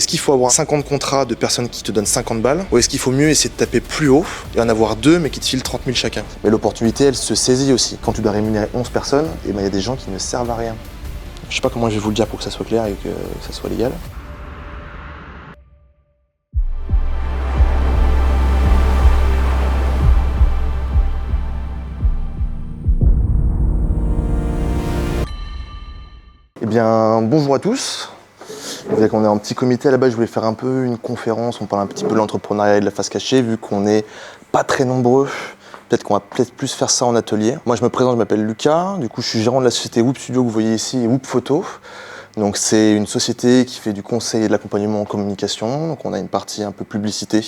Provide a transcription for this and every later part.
Est-ce qu'il faut avoir 50 contrats de personnes qui te donnent 50 balles, ou est-ce qu'il faut mieux essayer de taper plus haut et en avoir 2 mais qui te filent 30 000 chacun? Mais l'opportunité, elle se saisit aussi. Quand tu dois rémunérer 11 personnes, et ben il y a des gens qui ne servent à rien. Je sais pas comment je vais vous le dire pour que ça soit clair et que ça soit légal. Eh bien, bonjour à tous. Vous voyez qu'on est en petit comité. À la base, je voulais faire un peu une conférence. On parle un petit peu de l'entrepreneuriat et de la face cachée. Vu qu'on n'est pas très nombreux, peut-être qu'on va plus faire ça en atelier. Moi, je me présente, je m'appelle Lucas. Du coup, je suis gérant de la société Whoop Studio que vous voyez ici, et Whoop Photo. Donc, c'est une société qui fait du conseil et de l'accompagnement en communication. Donc, on a une partie un peu publicité,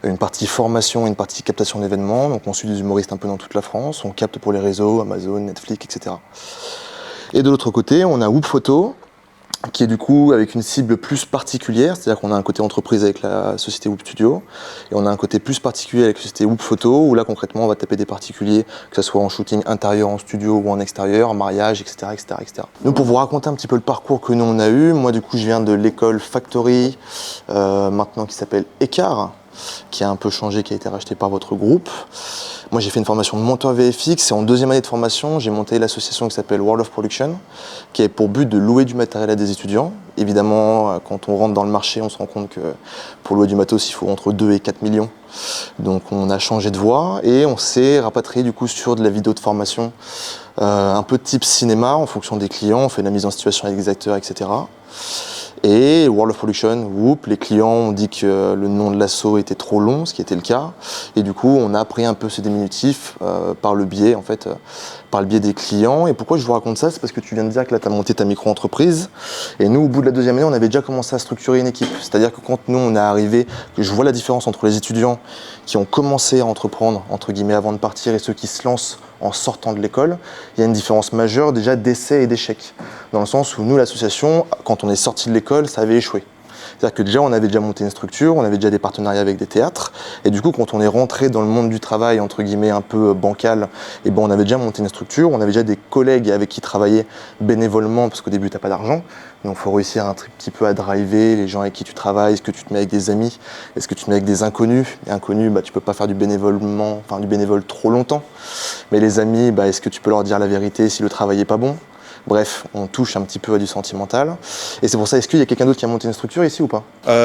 une partie formation, une partie captation d'événements. Donc, on suit des humoristes un peu dans toute la France. On capte pour les réseaux, Amazon, Netflix, etc. Et de l'autre côté, on a Whoop Photo, qui est du coup avec une cible plus particulière, c'est-à-dire qu'on a un côté entreprise avec la société Whoop Studio, et on a un côté plus particulier avec la société Whoop Photo, où là concrètement on va taper des particuliers, que ce soit en shooting intérieur, en studio ou en extérieur, en mariage, etc., etc., etc. Nous, pour vous raconter un petit peu le parcours que nous on a eu, moi du coup je viens de l'école Factory, maintenant qui s'appelle Écart, qui a un peu changé, qui a été racheté par votre groupe. Moi, j'ai fait une formation de monteur VFX et en deuxième année de formation, j'ai monté l'association qui s'appelle World of Production, qui a pour but de louer du matériel à des étudiants. Évidemment, quand on rentre dans le marché, on se rend compte que pour louer du matos, il faut entre 2 et 4 millions. Donc, on a changé de voie et on s'est rapatrié du coup sur de la vidéo de formation, un peu de type cinéma en fonction des clients. On fait de la mise en situation avec des acteurs, etc. Et World of Production, Whoop, les clients ont dit que le nom de l'asso était trop long, ce qui était le cas. Et du coup, on a appris un peu ce diminutif par le biais des clients. Et pourquoi je vous raconte ça? C'est parce que tu viens de dire que là, tu as monté ta micro-entreprise. Et nous, au bout de la deuxième année, on avait déjà commencé à structurer une équipe. C'est-à-dire que quand nous, on est arrivé, que je vois la différence entre les étudiants qui ont commencé à entreprendre, entre guillemets, avant de partir, et ceux qui se lancent en sortant de l'école, il y a une différence majeure déjà d'essais et d'échecs. Dans le sens où nous, l'association, quand on est sorti de l'école, ça avait échoué. C'est-à-dire que déjà, on avait déjà monté une structure, on avait déjà des partenariats avec des théâtres, et du coup, quand on est rentré dans le monde du travail, entre guillemets, un peu bancal, et ben, on avait déjà monté une structure, on avait déjà des collègues avec qui travailler bénévolement, parce qu'au début, tu n'as pas d'argent, donc il faut réussir un petit peu à driver les gens avec qui tu travailles. Est-ce que tu te mets avec des amis? Est-ce que tu te mets avec des inconnus? Et inconnus, bah, tu peux pas faire du bénévole trop longtemps. Mais les amis, bah, est-ce que tu peux leur dire la vérité si le travail est pas bon? Bref, on touche un petit peu à du sentimental. Et c'est pour ça, est-ce qu'il y a quelqu'un d'autre qui a monté une structure ici ou pas?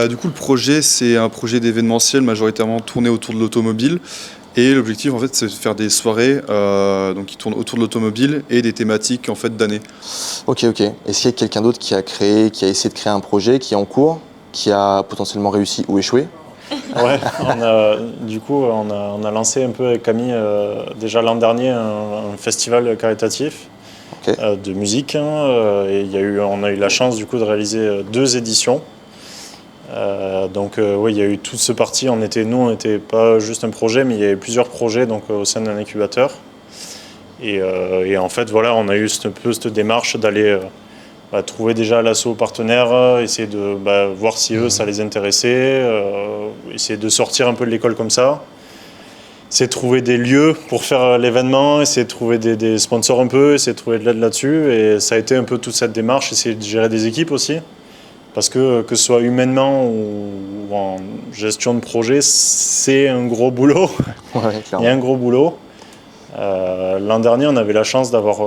Du coup, le projet, c'est un projet d'événementiel majoritairement tourné autour de l'automobile. Et l'objectif, en fait, c'est de faire des soirées qui tournent autour de l'automobile et des thématiques en fait, d'année. Ok. Est-ce qu'il y a quelqu'un d'autre qui a essayé de créer un projet, qui est en cours, qui a potentiellement réussi ou échoué? Ouais, on a lancé un peu avec Camille déjà l'an dernier un festival caritatif. Okay. De musique, et on a eu la chance du coup de réaliser 2 éditions. Il y a eu toute ce parti. Nous, on n'était pas juste un projet, mais il y avait plusieurs projets au sein d'un incubateur. Et en fait, voilà, on a eu cette démarche d'aller trouver déjà l'asso partenaire, essayer de voir si eux, ça les intéressait, essayer de sortir un peu de l'école comme ça. Essayer de trouver des lieux pour faire l'événement, essayer de trouver des sponsors un peu, essayer de trouver de l'aide là-dessus. Et ça a été un peu toute cette démarche, essayer de gérer des équipes aussi. Parce que ce soit humainement ou en gestion de projet, c'est un gros boulot. Ouais, il y a un gros boulot. L'an dernier, on avait la chance d'avoir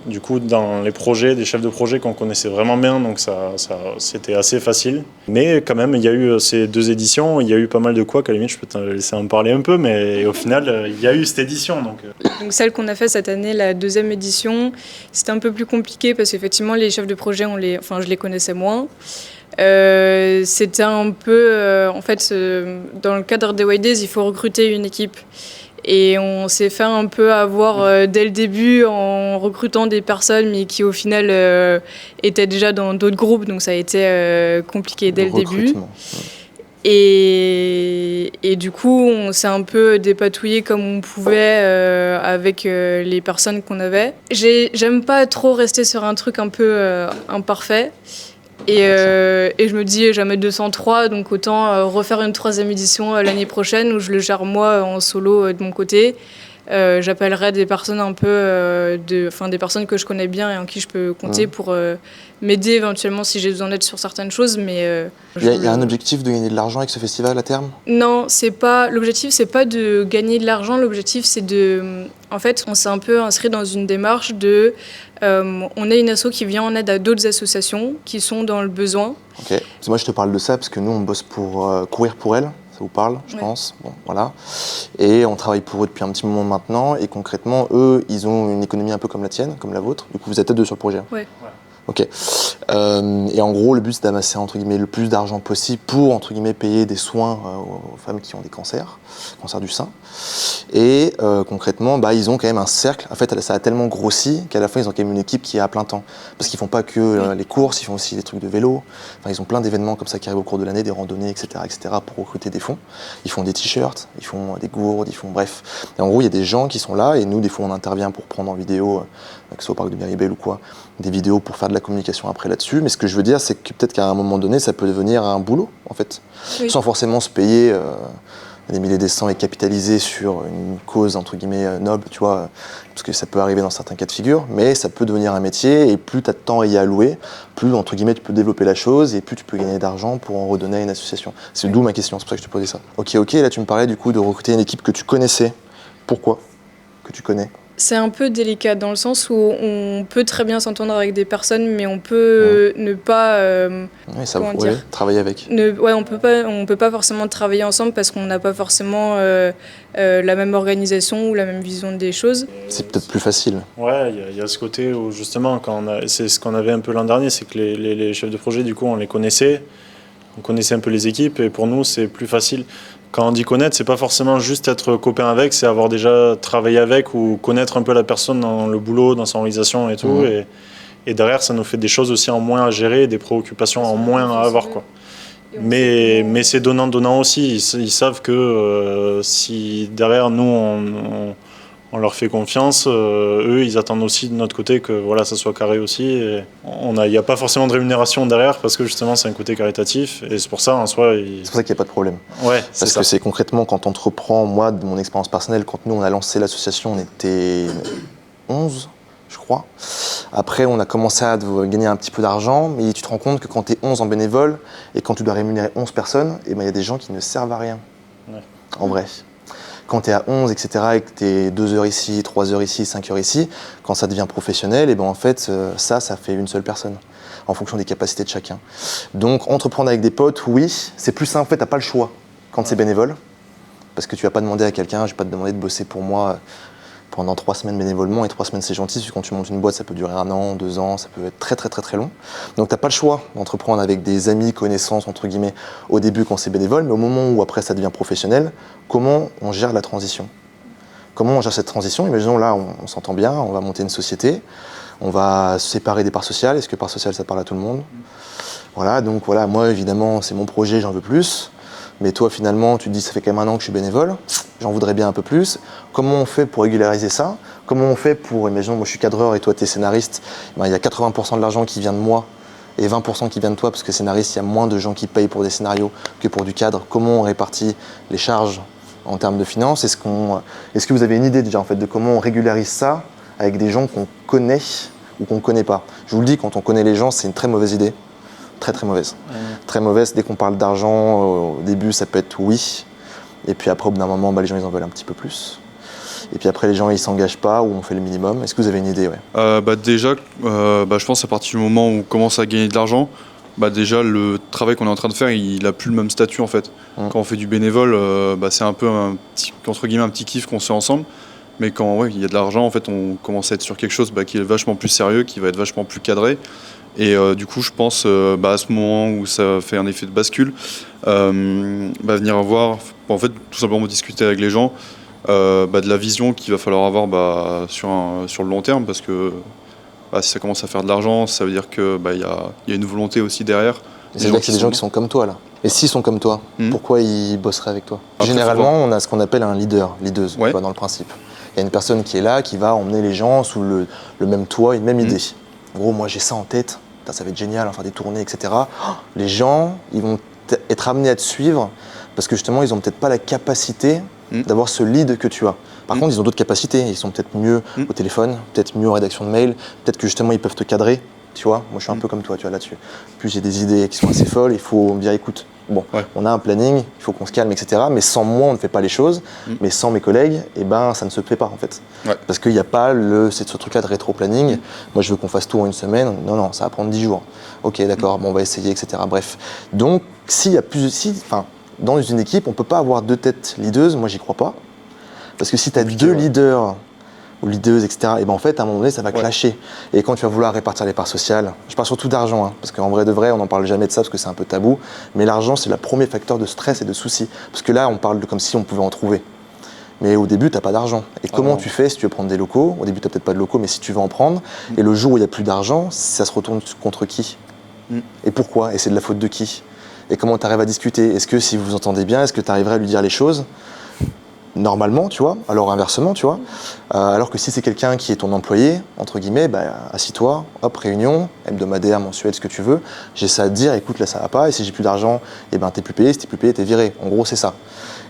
du coup dans les projets des chefs de projet qu'on connaissait vraiment bien, donc ça c'était assez facile. Mais quand même, il y a eu ces 2 éditions, il y a eu pas mal de couacs. À la limite, je peux te laisser en parler un peu, mais au final, il y a eu cette édition. Donc celle qu'on a fait cette année, la 2e édition, c'était un peu plus compliqué parce qu'effectivement, les chefs de projet, je les connaissais moins. C'était un peu, dans le cadre des White Days, il faut recruter une équipe. Et on s'est fait un peu avoir dès le début en recrutant des personnes, mais qui au final étaient déjà dans d'autres groupes, donc ça a été compliqué dès le début. Et du coup, on s'est un peu dépatouillé comme on pouvait avec les personnes qu'on avait. J'aime pas trop rester sur un truc un peu imparfait. Et je me dis, jamais 203, donc autant refaire une 3e édition l'année prochaine où je le gère moi en solo de mon côté. j'appellerai des personnes un peu, des personnes que je connais bien et en qui je peux compter pour m'aider éventuellement si j'ai besoin d'aide sur certaines choses. Mais Il y a un objectif de gagner de l'argent avec ce festival à terme? non, l'objectif, c'est pas de gagner de l'argent. L'objectif, c'est en fait, on s'est un peu inscrit dans une démarche on est une asso qui vient en aide à d'autres associations qui sont dans le besoin. Ok. Parce que moi, je te parle de ça parce que nous, on bosse pour Courir pour elle. Ça vous parle, je pense. Bon, voilà. Et on travaille pour eux depuis un petit moment maintenant. Et concrètement, eux, ils ont une économie un peu comme la tienne, comme la vôtre. Du coup, vous êtes à deux sur le projet. Ouais. Ok. Et en gros, le but, c'est d'amasser entre guillemets le plus d'argent possible pour entre guillemets payer des soins aux femmes qui ont des cancers, cancer du sein. Et concrètement, ils ont quand même un cercle. En fait, ça a tellement grossi qu'à la fin, ils ont quand même une équipe qui est à plein temps. Parce qu'ils font pas que les courses, ils font aussi des trucs de vélo. Enfin, ils ont plein d'événements comme ça qui arrivent au cours de l'année, des randonnées, etc., pour recruter des fonds. Ils font des t-shirts, ils font des gourdes, ils font bref. Et en gros, il y a des gens qui sont là et nous, des fois, on intervient pour prendre en vidéo, que ce soit au parc de Miribel ou quoi, des vidéos pour faire de la communication après là-dessus. Mais ce que je veux dire, c'est que peut-être qu'à un moment donné, ça peut devenir un boulot, en fait, sans forcément se payer des milliers des cents et capitaliser sur une cause entre guillemets noble, tu vois, parce que ça peut arriver dans certains cas de figure, mais ça peut devenir un métier et plus tu as de temps à y allouer, plus entre guillemets tu peux développer la chose et plus tu peux gagner d'argent pour en redonner à une association. C'est d'où ma question, c'est pour ça que je te posais ça. Ok, là tu me parlais du coup de recruter une équipe que tu connaissais. Pourquoi que tu connais? C'est un peu délicat dans le sens où on peut très bien s'entendre avec des personnes, mais on peut ne pas travailler avec. On peut pas forcément travailler ensemble parce qu'on n'a pas forcément la même organisation ou la même vision des choses. C'est peut-être plus facile. Ouais, il y a ce côté où justement, c'est ce qu'on avait un peu l'an dernier, c'est que les chefs de projet, du coup, on les connaissait. On connaissait un peu les équipes et pour nous, c'est plus facile. Quand on dit connaître, c'est pas forcément juste être copain avec, c'est avoir déjà travaillé avec ou connaître un peu la personne dans le boulot, dans son organisation et tout. Et derrière, ça nous fait des choses aussi en moins à gérer, des préoccupations en moins à avoir, quoi. Mais c'est donnant-donnant aussi. Ils savent que si derrière nous, on leur fait confiance, eux, ils attendent aussi de notre côté que voilà, ça soit carré aussi. Il n'y a pas forcément de rémunération derrière parce que justement, c'est un côté caritatif. Et c'est pour ça, en soi... C'est pour ça qu'il n'y a pas de problème. Ouais, parce que c'est concrètement, quand on entreprend, moi, de mon expérience personnelle, quand nous, on a lancé l'association, on était 11, je crois. Après, on a commencé à gagner un petit peu d'argent, mais tu te rends compte que quand tu es 11 en bénévole et quand tu dois rémunérer 11 personnes, il y a des gens qui ne servent à rien, en vrai. Quand tu es à 11, etc., et que tu es 2 heures ici, 3 heures ici, 5 heures ici, quand ça devient professionnel, et en fait, ça fait une seule personne, en fonction des capacités de chacun. Donc, entreprendre avec des potes, oui, c'est plus simple, en fait, tu n'as pas le choix quand c'est bénévole, parce que tu vas pas demander à quelqu'un, je vais pas te demander de bosser pour moi pendant 3 semaines bénévolement, et 3 semaines c'est gentil, parce que quand tu montes une boîte, ça peut durer 1 an, 2 ans, ça peut être très très très très long. Donc t'as pas le choix d'entreprendre avec des amis, connaissances, entre guillemets, au début quand c'est bénévole, mais au moment où après ça devient professionnel, comment on gère la transition? Comment on gère cette transition? Imaginons là, on s'entend bien, on va monter une société, on va se séparer des parts sociales, est-ce que parts sociales ça parle à tout le monde? Voilà, donc voilà, moi évidemment c'est mon projet, j'en veux plus. Mais toi, finalement, tu te dis, ça fait quand même 1 an que je suis bénévole, j'en voudrais bien un peu plus. Comment on fait pour régulariser ça? Comment on fait pour, imaginons, moi je suis cadreur et toi tu es scénariste, il y a 80% de l'argent qui vient de moi et 20% qui vient de toi, parce que scénariste, il y a moins de gens qui payent pour des scénarios que pour du cadre. Comment on répartit les charges en termes de finances? Est-ce que vous avez une idée déjà en fait de comment on régularise ça avec des gens qu'on connaît ou qu'on ne connaît pas? Je vous le dis, quand on connaît les gens, c'est une très mauvaise idée. Très très mauvaise. Très mauvaise. Dès qu'on parle d'argent, au début ça peut être oui. Et puis après, au bout d'un moment, les gens ils en veulent un petit peu plus. Et puis après, les gens ils s'engagent pas ou on fait le minimum. Est-ce que vous avez une idée? Déjà, je pense à partir du moment où on commence à gagner de l'argent, déjà le travail qu'on est en train de faire, il n'a plus le même statut en fait. Quand on fait du bénévole, c'est un peu un petit kiff qu'on se fait ensemble. Mais quand il y a de l'argent, en fait, on commence à être sur quelque chose qui est vachement plus sérieux, qui va être vachement plus cadré. Et du coup, je pense à ce moment où ça fait un effet de bascule, venir voir, en fait, tout simplement discuter avec les gens de la vision qu'il va falloir avoir sur le long terme, parce que si ça commence à faire de l'argent, ça veut dire qu'il y a une volonté aussi derrière. C'est-à-dire que c'est des gens qui sont comme toi là. Et s'ils sont comme toi, pourquoi ils bosseraient avec toi? Généralement, on a ce qu'on appelle un leader, leaduse, tu vois, dans le principe. Il y a une personne qui est là, qui va emmener les gens sous le même toit, une même idée. En gros, moi j'ai ça en tête, ça va être génial, faire des tournées, etc. Les gens, ils vont être amenés à te suivre parce que justement, ils n'ont peut-être pas la capacité d'avoir ce lead que tu as. Par contre, ils ont d'autres capacités. Ils sont peut-être mieux au téléphone, peut-être mieux en rédaction de mail, peut-être que justement, ils peuvent te cadrer. Tu vois, moi, je suis un peu comme toi, tu vois, là-dessus. Plus j'ai des idées qui sont assez folles, il faut me dire, écoute, bon, on a un planning, il faut qu'on se calme, etc. Mais sans moi, on ne fait pas les choses. Mais sans mes collègues, eh ben, ça ne se fait pas, en fait. Parce qu'il n'y a pas ce truc-là de rétro-planning. Moi, je veux qu'on fasse tout en une semaine. Non, ça va prendre 10 jours. Ok, d'accord, bon, on va essayer, etc. Bref. Donc, dans une équipe, on ne peut pas avoir 2 têtes leaders. Moi, j'y crois pas. Parce que si tu as 2 leaders ou leaders, etc., et ben en fait, à un moment donné, ça va clasher. Et quand tu vas vouloir répartir les parts sociales, je parle surtout d'argent, parce qu'en vrai de vrai, on n'en parle jamais de ça parce que c'est un peu tabou, mais l'argent, c'est le premier facteur de stress et de soucis. Parce que là, on parle de comme si on pouvait en trouver. Mais au début, tu n'as pas d'argent. Et comment tu fais si tu veux prendre des locaux? Au début, tu n'as peut-être pas de locaux, mais si tu veux en prendre, et le jour où il n'y a plus d'argent, ça se retourne contre qui? Et pourquoi? Et c'est de la faute de qui? Et comment tu arrives à discuter? Est-ce que si vous vous entendez bien, est-ce que tu arriverais à lui dire les choses normalement, tu vois, alors inversement, tu vois, alors que si c'est quelqu'un qui est ton employé, entre guillemets, assis-toi, hop, réunion, hebdomadaire, mensuelle, ce que tu veux, j'ai ça à te dire, écoute, là ça va pas, et si j'ai plus d'argent, t'es plus payé, si t'es plus payé, t'es viré. En gros, c'est ça.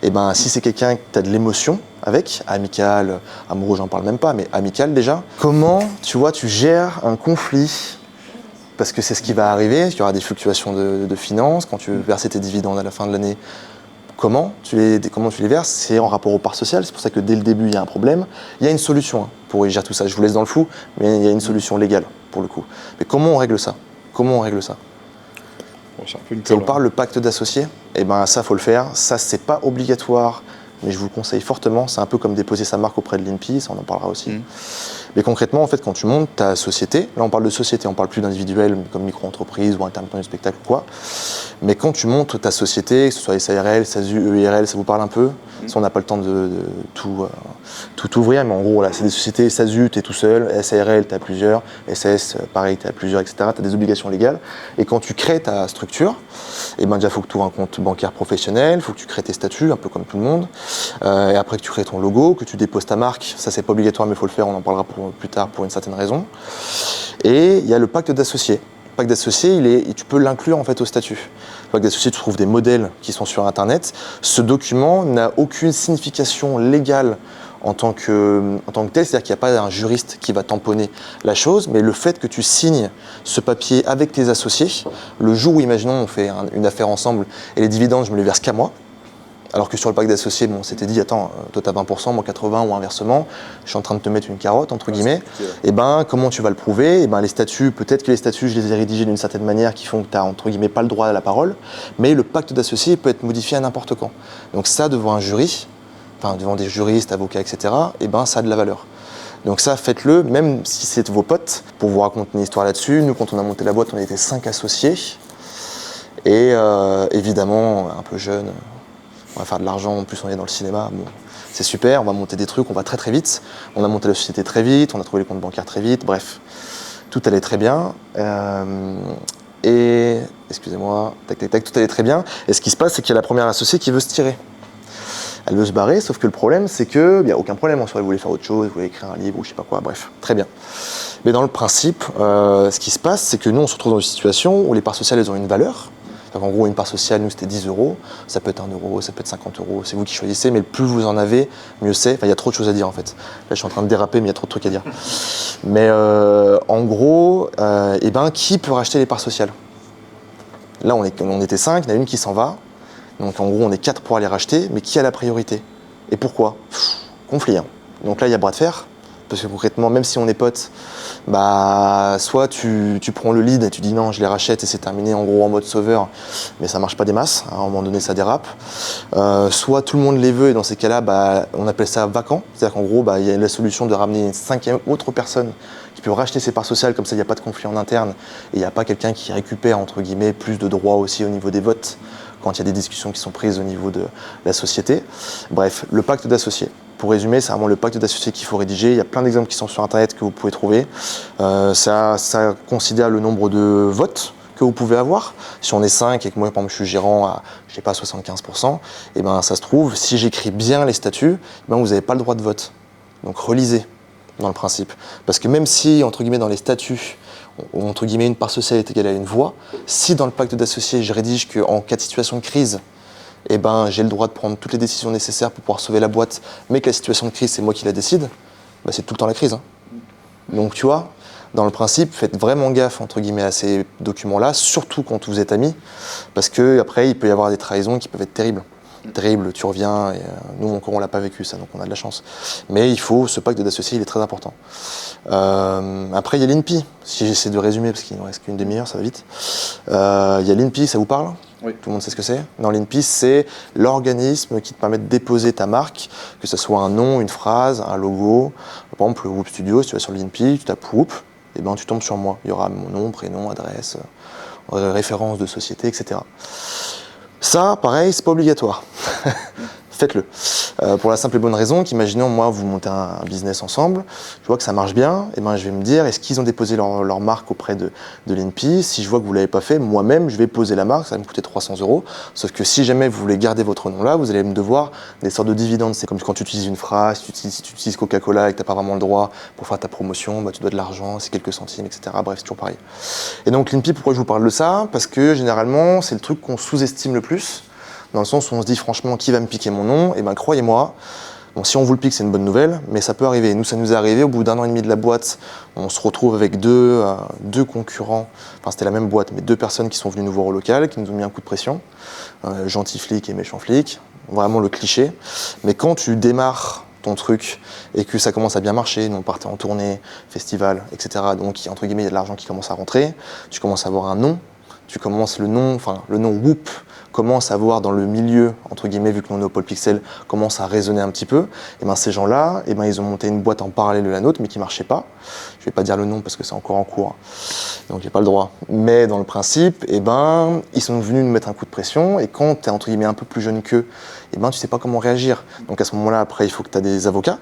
Et si c'est quelqu'un que t'as de l'émotion avec, amical, amoureux, j'en parle même pas, mais amical déjà, comment, tu vois, tu gères un conflit? Parce que c'est ce qui va arriver, il y aura des fluctuations de finances, quand tu veux verser tes dividendes à la fin de l'année. Comment tu les verses? C'est en rapport aux parts sociales, c'est pour ça que dès le début, il y a un problème. Il y a une solution pour y gérer tout ça, je vous laisse dans le flou, mais il y a une solution légale pour le coup. Mais comment on règle ça? Comment on règle ça? C'est un peu une Ça vous parle, le pacte d'associés? Eh bien ça, faut le faire. Ça, c'est pas obligatoire, mais je vous le conseille fortement. C'est un peu comme déposer sa marque auprès de l'INPI, ça on en parlera aussi. Mais concrètement, en fait, quand tu montes ta société, là on parle de société, on parle plus d'individuel comme micro-entreprise ou intermittent du spectacle ou quoi. Mais quand tu montes ta société, que ce soit SARL, SASU, EIRL, ça vous parle un peu? Ça, on n'a pas le temps de tout ouvrir, mais en gros, là, c'est des sociétés SASU, tu es tout seul, SARL, tu as plusieurs, SAS, pareil, tu as plusieurs, etc. Tu as des obligations légales. Et quand tu crées ta structure, eh ben, déjà, il faut que tu ouvres un compte bancaire professionnel, il faut que tu crées tes statuts, un peu comme tout le monde. Et après que tu crées ton logo, que tu déposes ta marque, ça, c'est pas obligatoire, mais il faut le faire, on en parlera plus tard pour une certaine raison. Et il y a le pacte d'associés. Le pacte d'associés, tu peux l'inclure en fait au statut. Le pacte d'associés, tu trouves des modèles qui sont sur Internet. Ce document n'a aucune signification légale en tant que tel, c'est-à-dire qu'il n'y a pas un juriste qui va tamponner la chose, mais le fait que tu signes ce papier avec tes associés, le jour où, imaginons, on fait une affaire ensemble et les dividendes, je me les verse qu'à moi, alors que sur le pacte d'associés, on s'était dit, attends, toi t'as 20%, moi 80% ou inversement, je suis en train de te mettre une carotte, entre guillemets. Et comment tu vas le prouver? Et les statuts, peut-être que les statuts, je les ai rédigés d'une certaine manière qui font que tu n'as, entre guillemets, pas le droit à la parole, mais le pacte d'associés peut être modifié à n'importe quand. Donc ça, devant un jury, devant des juristes, avocats, etc., ça a de la valeur. Donc ça, faites-le, même si c'est vos potes, pour vous raconter une histoire là-dessus. Nous, quand on a monté la boîte, on était 5 associés, et évidemment, un peu jeunes, on va faire de l'argent, en plus on est dans le cinéma, bon, c'est super, on va monter des trucs, on va très très vite. On a monté la société très vite, on a trouvé les comptes bancaires très vite, bref, tout allait très bien. Et, excusez-moi, tout allait très bien. Et ce qui se passe, c'est qu'il y a la première associée qui veut se tirer. Elle veut se barrer, sauf que le problème, c'est qu'il n'y a aucun problème. En soi, elle voulait faire autre chose, elle voulait écrire un livre ou je sais pas quoi, bref, très bien. Mais dans le principe, ce qui se passe, c'est que nous, on se retrouve dans une situation où les parts sociales, elles ont une valeur. Donc en gros, une part sociale, nous, c'était 10 €. Ça peut être 1 €, ça peut être 50 €. C'est vous qui choisissez, mais plus vous en avez, mieux c'est. Enfin, il y a trop de choses à dire, en fait. Là, je suis en train de déraper, mais il y a trop de trucs à dire. Mais en gros, qui peut racheter les parts sociales? Là, on était 5, il y en a une qui s'en va. Donc en gros, on est 4 pour aller racheter, mais qui a la priorité? Et pourquoi? Conflit. Donc là, il y a bras de fer. Parce que concrètement, même si on est potes, soit tu prends le lead et tu dis non, je les rachète et c'est terminé en gros en mode sauveur, mais ça marche pas des masses, à un moment donné ça dérape. Soit tout le monde les veut et dans ces cas-là, on appelle ça vacant. C'est-à-dire qu'en gros, il y a la solution de ramener une 5e autre personne qui peut racheter ses parts sociales, comme ça il n'y a pas de conflit en interne et il n'y a pas quelqu'un qui récupère entre guillemets plus de droits aussi au niveau des votes quand il y a des discussions qui sont prises au niveau de la société. Bref, le pacte d'associés. Pour résumer, c'est vraiment le pacte d'associés qu'il faut rédiger. Il y a plein d'exemples qui sont sur Internet que vous pouvez trouver. Ça considère le nombre de votes que vous pouvez avoir. Si on est 5 et que moi, par exemple, je suis gérant à, 75%, ça se trouve, si j'écris bien les statuts, vous n'avez pas le droit de vote. Donc relisez dans le principe. Parce que même si, entre guillemets, dans les statuts, entre guillemets, une part sociale est égale à une voix, si dans le pacte d'associés, je rédige qu'en cas de situation de crise, eh ben, j'ai le droit de prendre toutes les décisions nécessaires pour pouvoir sauver la boîte, mais que la situation de crise, c'est moi qui la décide, bah, c'est tout le temps la crise. Hein. Donc tu vois, dans le principe, faites vraiment gaffe entre guillemets à ces documents-là, surtout quand vous êtes amis, parce qu'après, il peut y avoir des trahisons qui peuvent être terribles. Terrible, tu reviens, et nous encore on l'a pas vécu ça, donc on a de la chance. Mais il faut, ce pacte d'associés, il est très important. Après il y a l'INPI, si j'essaie de résumer parce qu'il ne reste qu'une demi-heure, ça va vite. Il y a l'INPI, ça vous parle? Oui. Tout le monde sait ce que c'est? Non, l'INPI c'est l'organisme qui te permet de déposer ta marque, que ce soit un nom, une phrase, un logo. Par exemple le Whoop Studio, si tu vas sur l'INPI, tu tapes Whoop, et ben tu tombes sur moi. Il y aura mon nom, prénom, adresse, référence de société, etc. Ça, pareil, c'est pas obligatoire. Faites-le. Pour la simple et bonne raison qu'imaginons, moi, vous montez un business ensemble, je vois que ça marche bien, et ben je vais me dire, est-ce qu'ils ont déposé leur marque auprès de l'INPI? Si je vois que vous ne l'avez pas fait, moi-même, je vais poser la marque, ça va me coûter 300 €. Sauf que si jamais vous voulez garder votre nom là, vous allez me devoir des sortes de dividendes. C'est comme quand tu utilises une phrase, si tu utilises Coca-Cola et que tu n'as pas vraiment le droit pour faire ta promotion, bah, tu dois de l'argent, c'est quelques centimes, etc. Bref, c'est toujours pareil. Et donc l'INPI, pourquoi je vous parle de ça? Parce que généralement, c'est le truc qu'on sous-estime le plus. Dans le sens où on se dit franchement qui va me piquer mon nom, et ben croyez-moi, bon, si on vous le pique c'est une bonne nouvelle, mais ça peut arriver. Nous ça nous est arrivé au bout d'1 an et demi de la boîte, on se retrouve avec deux concurrents, enfin c'était la même boîte, mais 2 personnes qui sont venues nous voir au local, qui nous ont mis un coup de pression, gentil flic et méchant flic, vraiment le cliché. Mais quand tu démarres ton truc et que ça commence à bien marcher, nous on partait en tournée, festival, etc. Donc entre guillemets il y a de l'argent qui commence à rentrer, tu commences à avoir un nom, tu commences le nom Whoop commence à voir dans le milieu, entre guillemets, vu que nous on est au Pôle Pixel, commence à résonner un petit peu, et ben ces gens-là, et ben ils ont monté une boîte en parallèle de la nôtre, mais qui marchait pas. Je vais pas dire le nom parce que c'est encore en cours, donc j'ai pas le droit. Mais dans le principe, et ben ils sont venus nous mettre un coup de pression, et quand tu es entre guillemets un peu plus jeune qu'eux, et ben tu sais pas comment réagir. Donc à ce moment-là, après, il faut que tu as des avocats,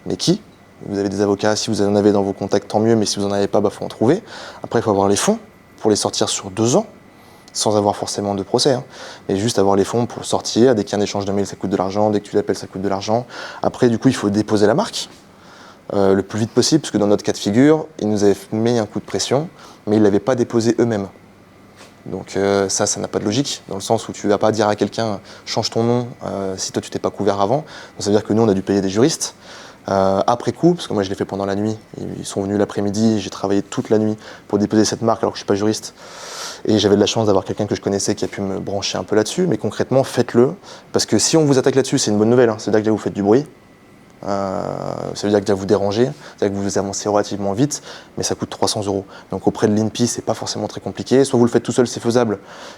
mais qui? Vous avez des avocats, si vous en avez dans vos contacts, tant mieux, mais si vous en avez pas, bah faut en trouver. Après, il faut avoir les fonds pour les sortir sur 2 ans. Sans avoir forcément de procès, hein. Mais juste avoir les fonds pour sortir. Dès qu'il y a un échange de mail, ça coûte de l'argent. Dès que tu l'appelles, ça coûte de l'argent. Après, du coup, il faut déposer la marque le plus vite possible, parce que dans notre cas de figure, ils nous avaient mis un coup de pression, mais ils ne l'avaient pas déposé eux-mêmes. Donc ça n'a pas de logique, dans le sens où tu ne vas pas dire à quelqu'un « change ton nom » si toi tu t'es pas couvert avant. Donc, ça veut dire que nous, on a dû payer des juristes. Après coup, parce que moi je l'ai fait pendant la nuit, ils sont venus l'après-midi, j'ai travaillé toute la nuit pour déposer cette marque alors que je ne suis pas juriste. Et j'avais de la chance d'avoir quelqu'un que je connaissais qui a pu me brancher un peu là-dessus, mais concrètement, faites-le. Parce que si on vous attaque là-dessus, c'est une bonne nouvelle, hein. C'est-à-dire que là, vous faites du bruit. Ça veut dire que déjà vous dérangez, c'est-à-dire que vous avancez relativement vite, mais ça coûte 300 €. Donc auprès de l'INPI, c'est pas forcément très compliqué. Soit vous le faites tout seul, c'est faisable,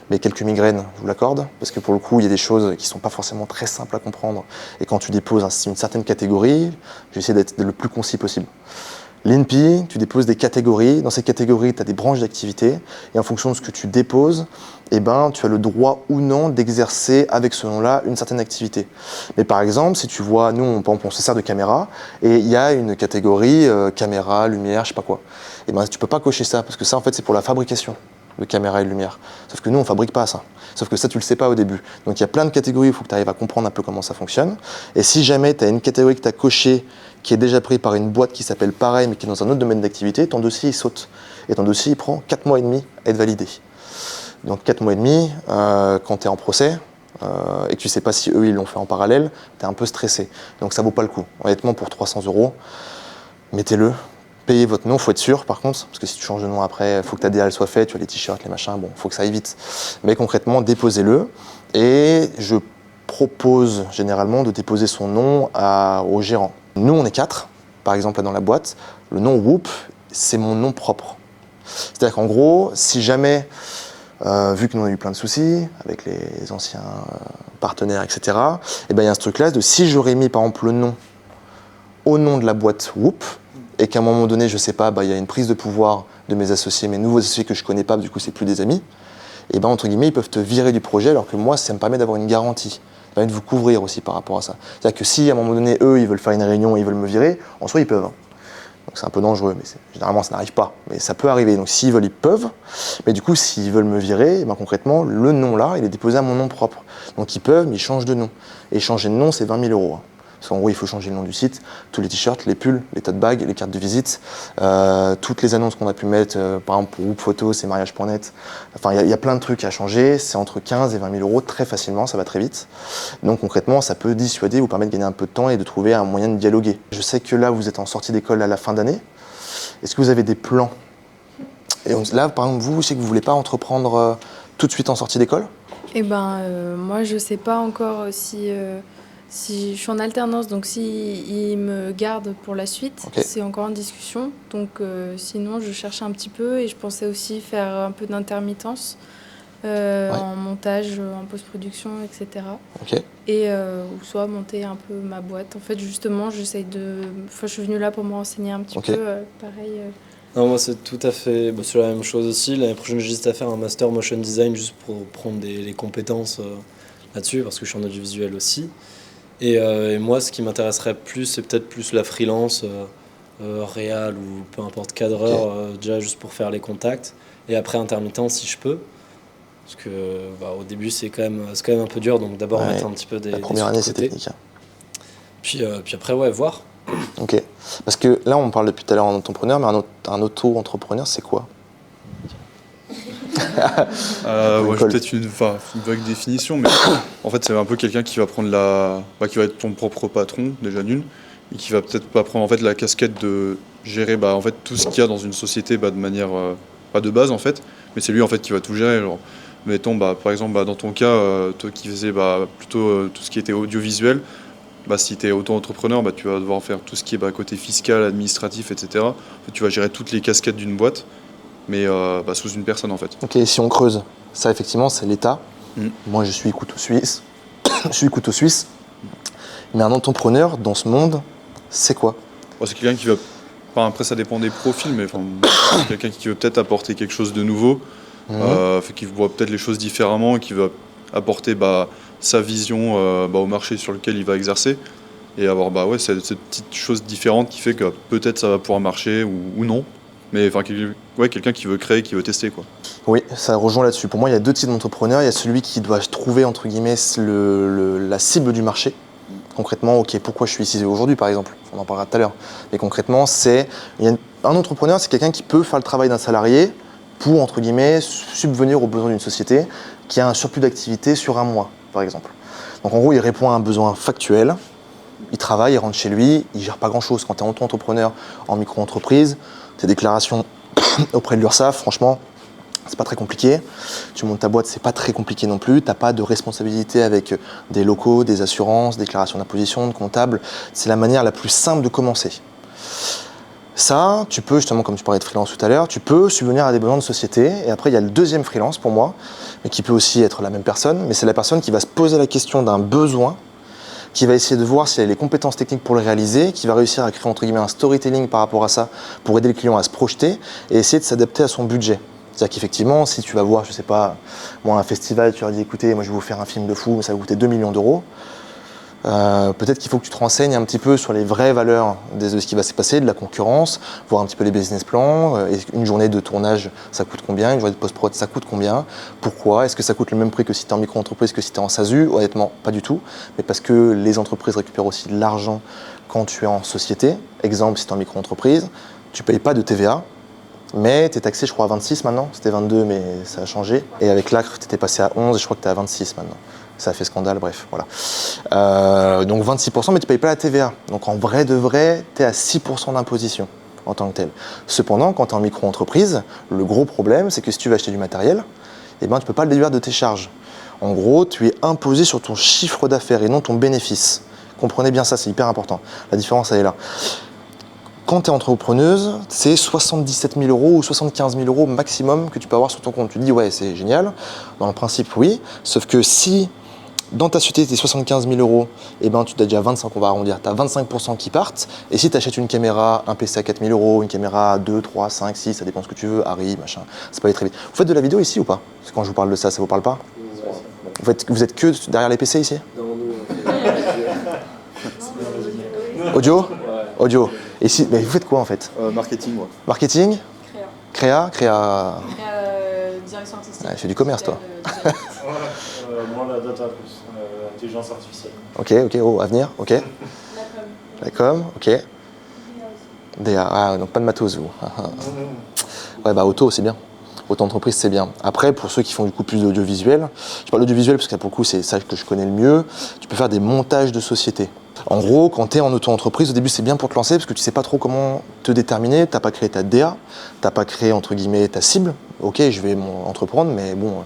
mais quelques migraines, je vous l'accorde, parce que pour le coup, il y a des choses qui sont pas forcément très simples à comprendre. Et quand tu déposes une certaine catégorie, j'essaie d'être le plus concis possible. L'INPI, tu déposes des catégories. Dans ces catégories, tu as des branches d'activité. Et en fonction de ce que tu déposes, eh ben, tu as le droit ou non d'exercer avec ce nom-là une certaine activité. Mais par exemple, si tu vois, nous, on se sert de caméra, et il y a une catégorie caméra, lumière, je sais pas quoi. Eh ben, tu peux pas cocher ça, parce que ça, en fait, c'est pour la fabrication de caméras et de lumière. Sauf que nous, on fabrique pas ça. Sauf que ça, tu le sais pas au début. Donc, il y a plein de catégories où il faut que tu arrives à comprendre un peu comment ça fonctionne. Et si jamais tu as une catégorie que tu as cochée, qui est déjà pris par une boîte qui s'appelle pareil, mais qui est dans un autre domaine d'activité, ton dossier, il saute. Et ton dossier, il prend 4 mois et demi à être validé. Donc 4 mois et demi, quand tu es en procès, et que tu sais pas si eux, ils l'ont fait en parallèle, tu es un peu stressé. Donc ça vaut pas le coup. Honnêtement, pour 300 €, mettez-le. Payez votre nom, il faut être sûr par contre, parce que si tu changes de nom après, il faut que ta DL soit faite, tu as les t-shirts, les machins, bon, il faut que ça aille vite. Mais concrètement, déposez-le. Et je propose généralement de déposer son nom au gérant. Nous, on est 4, par exemple, là dans la boîte. Le nom Whoop, c'est mon nom propre. C'est-à-dire qu'en gros, si jamais, vu que nous on a eu plein de soucis avec les anciens partenaires, etc., et ben, il y a ce truc-là de si j'aurais mis par exemple le nom au nom de la boîte Whoop, et qu'à un moment donné, je sais pas, il y a une prise de pouvoir de mes associés, mes nouveaux associés que je connais pas, du coup c'est plus des amis, et ben entre guillemets, ils peuvent te virer du projet, alors que moi, ça me permet d'avoir une garantie. Ça permet de vous couvrir aussi par rapport à ça. C'est-à-dire que si à un moment donné, eux, ils veulent faire une réunion et ils veulent me virer, en soi, ils peuvent. Hein. Donc c'est un peu dangereux, mais généralement, ça n'arrive pas. Mais ça peut arriver. Donc s'ils veulent, ils peuvent. Mais du coup, s'ils veulent me virer, ben, concrètement, le nom là, il est déposé à mon nom propre. Donc ils peuvent, mais ils changent de nom. Et changer de nom, c'est 20 000 €. Hein. Parce qu'en gros, il faut changer le nom du site, tous les t-shirts, les pulls, les tote bags, les cartes de visite, toutes les annonces qu'on a pu mettre, par exemple pour groupe photo, c'est mariage.net. Enfin, il y a plein de trucs à changer. C'est entre 15 et 20 000 euros très facilement, ça va très vite. Donc concrètement, ça peut dissuader, vous permettre de gagner un peu de temps et de trouver un moyen de dialoguer. Je sais que là, vous êtes en sortie d'école à la fin d'année. Est-ce que vous avez des plans? Et donc, là, par exemple, vous, c'est que vous ne voulez pas entreprendre tout de suite en sortie d'école? Moi, je sais pas encore si je suis en alternance, donc si il me garde pour la suite, Ok. c'est encore en discussion. Donc sinon, je cherchais un petit peu et je pensais aussi faire un peu d'intermittence en montage, en post-production, etc. Ok. Et ou soit monter un peu ma boîte. En fait, justement, j'essaye de. Enfin, je suis venue là pour me renseigner un petit Ok. peu. Pareil. Non, moi c'est tout à fait c'est la même chose aussi. L'année prochaine, j'ai juste à faire un master motion design juste pour prendre les compétences là-dessus parce que je suis en audiovisuel aussi. Et moi, ce qui m'intéresserait plus, c'est peut-être plus la freelance, réal ou peu importe cadreur, déjà juste pour faire les contacts. Et après intermittent si je peux. Parce que au début, c'est quand même un peu dur, donc d'abord mettre un petit peu des La première sous de année, c'est côté. technique. Hein. Puis après, voir. Ok. Parce que là, on parle depuis tout à l'heure en entrepreneur, mais un auto-entrepreneur, c'est quoi? Ouais, j'ai peut-être une vague définition, mais en fait, c'est un peu quelqu'un qui va prendre qui va être ton propre patron, déjà d'une, et qui va peut-être pas prendre en fait la casquette de gérer en fait tout ce qu'il y a dans une société de manière pas de base en fait, mais c'est lui en fait qui va tout gérer. Genre, mettons par exemple dans ton cas, toi qui faisais plutôt tout ce qui était audiovisuel, si tu es auto-entrepreneur, tu vas devoir faire tout ce qui est côté fiscal, administratif, etc. En fait, tu vas gérer toutes les casquettes d'une boîte, mais sous une personne en fait. Ok, si on creuse, ça effectivement, c'est l'État. Moi, je suis couteau suisse. Je suis couteau suisse. Mais un entrepreneur dans ce monde, c'est quoi? C'est quelqu'un qui va. Après, ça dépend des profils, mais c'est quelqu'un qui veut peut-être apporter quelque chose de nouveau, qui voit peut-être les choses différemment, et qui va apporter sa vision au marché sur lequel il va exercer, et avoir cette petite chose différente qui fait que peut-être ça va pouvoir marcher ou non. Mais quelqu'un qui veut créer, qui veut tester, quoi. Oui, ça rejoint là-dessus. Pour moi, il y a deux types d'entrepreneurs. Il y a celui qui doit trouver, entre guillemets, la cible du marché. Concrètement, ok, pourquoi je suis ici aujourd'hui, par exemple? On en parlera tout à l'heure. Mais concrètement, un entrepreneur, c'est quelqu'un qui peut faire le travail d'un salarié pour, entre guillemets, subvenir aux besoins d'une société qui a un surplus d'activité sur un mois, par exemple. Donc en gros, il répond à un besoin factuel. Il travaille, il rentre chez lui, il ne gère pas grand-chose. Quand tu es auto-entrepreneur en micro-entreprise, tes déclarations auprès de l'URSSAF, franchement, c'est pas très compliqué. Tu montes ta boîte, c'est pas très compliqué non plus. T'as pas de responsabilité avec des locaux, des assurances, déclarations d'imposition, de comptable. C'est la manière la plus simple de commencer. Ça, tu peux, justement, comme tu parlais de freelance tout à l'heure, tu peux subvenir à des besoins de société. Et après, il y a le deuxième freelance pour moi, mais qui peut aussi être la même personne. Mais c'est la personne qui va se poser la question d'un besoin, qui va essayer de voir s'il a les compétences techniques pour le réaliser, qui va réussir à créer entre guillemets un storytelling par rapport à ça pour aider le client à se projeter et essayer de s'adapter à son budget. C'est-à-dire qu'effectivement, si tu vas voir, je sais pas, moi un festival, tu leur dis écoutez, moi je vais vous faire un film de fou, mais ça va coûter 2 millions d'euros. Peut-être qu'il faut que tu te renseignes un petit peu sur les vraies valeurs de ce qui va se passer, de la concurrence, voir un petit peu les business plans. Une journée de tournage, ça coûte combien? Une journée de post-prod, ça coûte combien? Pourquoi? Est-ce que ça coûte le même prix que si tu es en micro-entreprise, que si tu es en SASU? Honnêtement, pas du tout. Mais parce que les entreprises récupèrent aussi de l'argent quand tu es en société. Exemple, si tu es en micro-entreprise, tu ne payes pas de TVA. Mais tu es taxé, je crois, à 26 maintenant. C'était 22, mais ça a changé. Et avec l'ACRE, tu étais passé à 11 et je crois que tu es à 26 maintenant. Ça a fait scandale, bref, voilà. Donc 26%, mais tu ne payes pas la TVA. Donc en vrai de vrai, tu es à 6% d'imposition en tant que tel. Cependant, quand tu es en micro-entreprise, le gros problème, c'est que si tu veux acheter du matériel, tu ne peux pas le déduire de tes charges. En gros, tu es imposé sur ton chiffre d'affaires et non ton bénéfice. Comprenez bien ça, c'est hyper important. La différence, elle est là. Quand tu es entrepreneuse, c'est 77 000 euros ou 75 000 euros maximum que tu peux avoir sur ton compte. Tu te dis, ouais, c'est génial. Dans le principe, oui. Sauf que si dans ta société, tu es 75 000 euros, tu as déjà 25, on va arrondir, tu as 25% qui partent. Et si tu achètes une caméra, un PC à 4 000 euros, une caméra à 2, 3, 5, 6, ça dépend ce que tu veux, Harry, machin, ça peut aller très vite. Vous faites de la vidéo ici ou pas? Parce que quand je vous parle de ça, ça vous parle pas? Vous êtes que derrière les PC ici? Non, nous, Audio? Audio. Et si, mais vous faites quoi en fait? Marketing, ouais. Marketing? Créa? Direction artistique. Ouais, je fais du commerce toi. Moi, la data plus, intelligence artificielle. Ok, oh, à venir, ok. La La com, ok. DA, ah, donc pas de matos, vous. Ouais, bah auto, c'est bien. Auto-entreprise, c'est bien. Après, pour ceux qui font du coup plus d'audiovisuel, je parle d'audiovisuel parce que pour le coup, c'est ça que je connais le mieux, tu peux faire des montages de société. En gros, quand tu es en auto-entreprise, au début, c'est bien pour te lancer parce que tu sais pas trop comment te déterminer, t'as pas créé ta DA, t'as pas créé, entre guillemets, ta cible. Ok, je vais entreprendre, mais bon,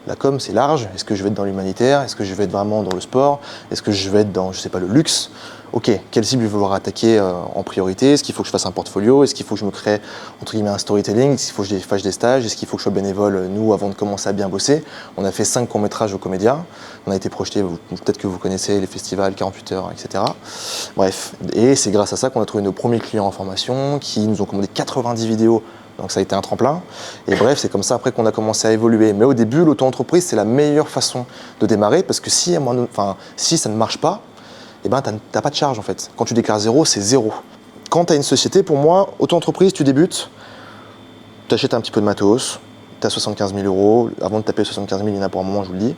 la com, c'est large. Est-ce que je vais être dans l'humanitaire? Est-ce que je vais être vraiment dans le sport? Est-ce que je vais être dans, je sais pas, le luxe? Ok, quelle cible je vais vouloir attaquer en priorité? Est-ce qu'il faut que je fasse un portfolio? Est-ce qu'il faut que je me crée, entre guillemets, un storytelling? Est-ce qu'il faut que je fasse des stages? Est-ce qu'il faut que je sois bénévole, nous, avant de commencer à bien bosser? On a fait 5 courts-métrages au Comédia. On a été projetés, peut-être que vous connaissez les festivals, 48 heures, etc. Bref, et c'est grâce à ça qu'on a trouvé nos premiers clients en formation qui nous ont commandé 90 vidéos. Donc ça a été un tremplin. Et bref, c'est comme ça après qu'on a commencé à évoluer. Mais au début, l'auto-entreprise, c'est la meilleure façon de démarrer parce que si ça ne marche pas, eh ben, t'as pas de charge en fait. Quand tu déclares zéro, c'est zéro. Quand tu as une société, pour moi, auto-entreprise, tu débutes, tu achètes un petit peu de matos, tu as 75 000 euros. Avant de taper 75 000, il y en a pour un moment, je vous le dis.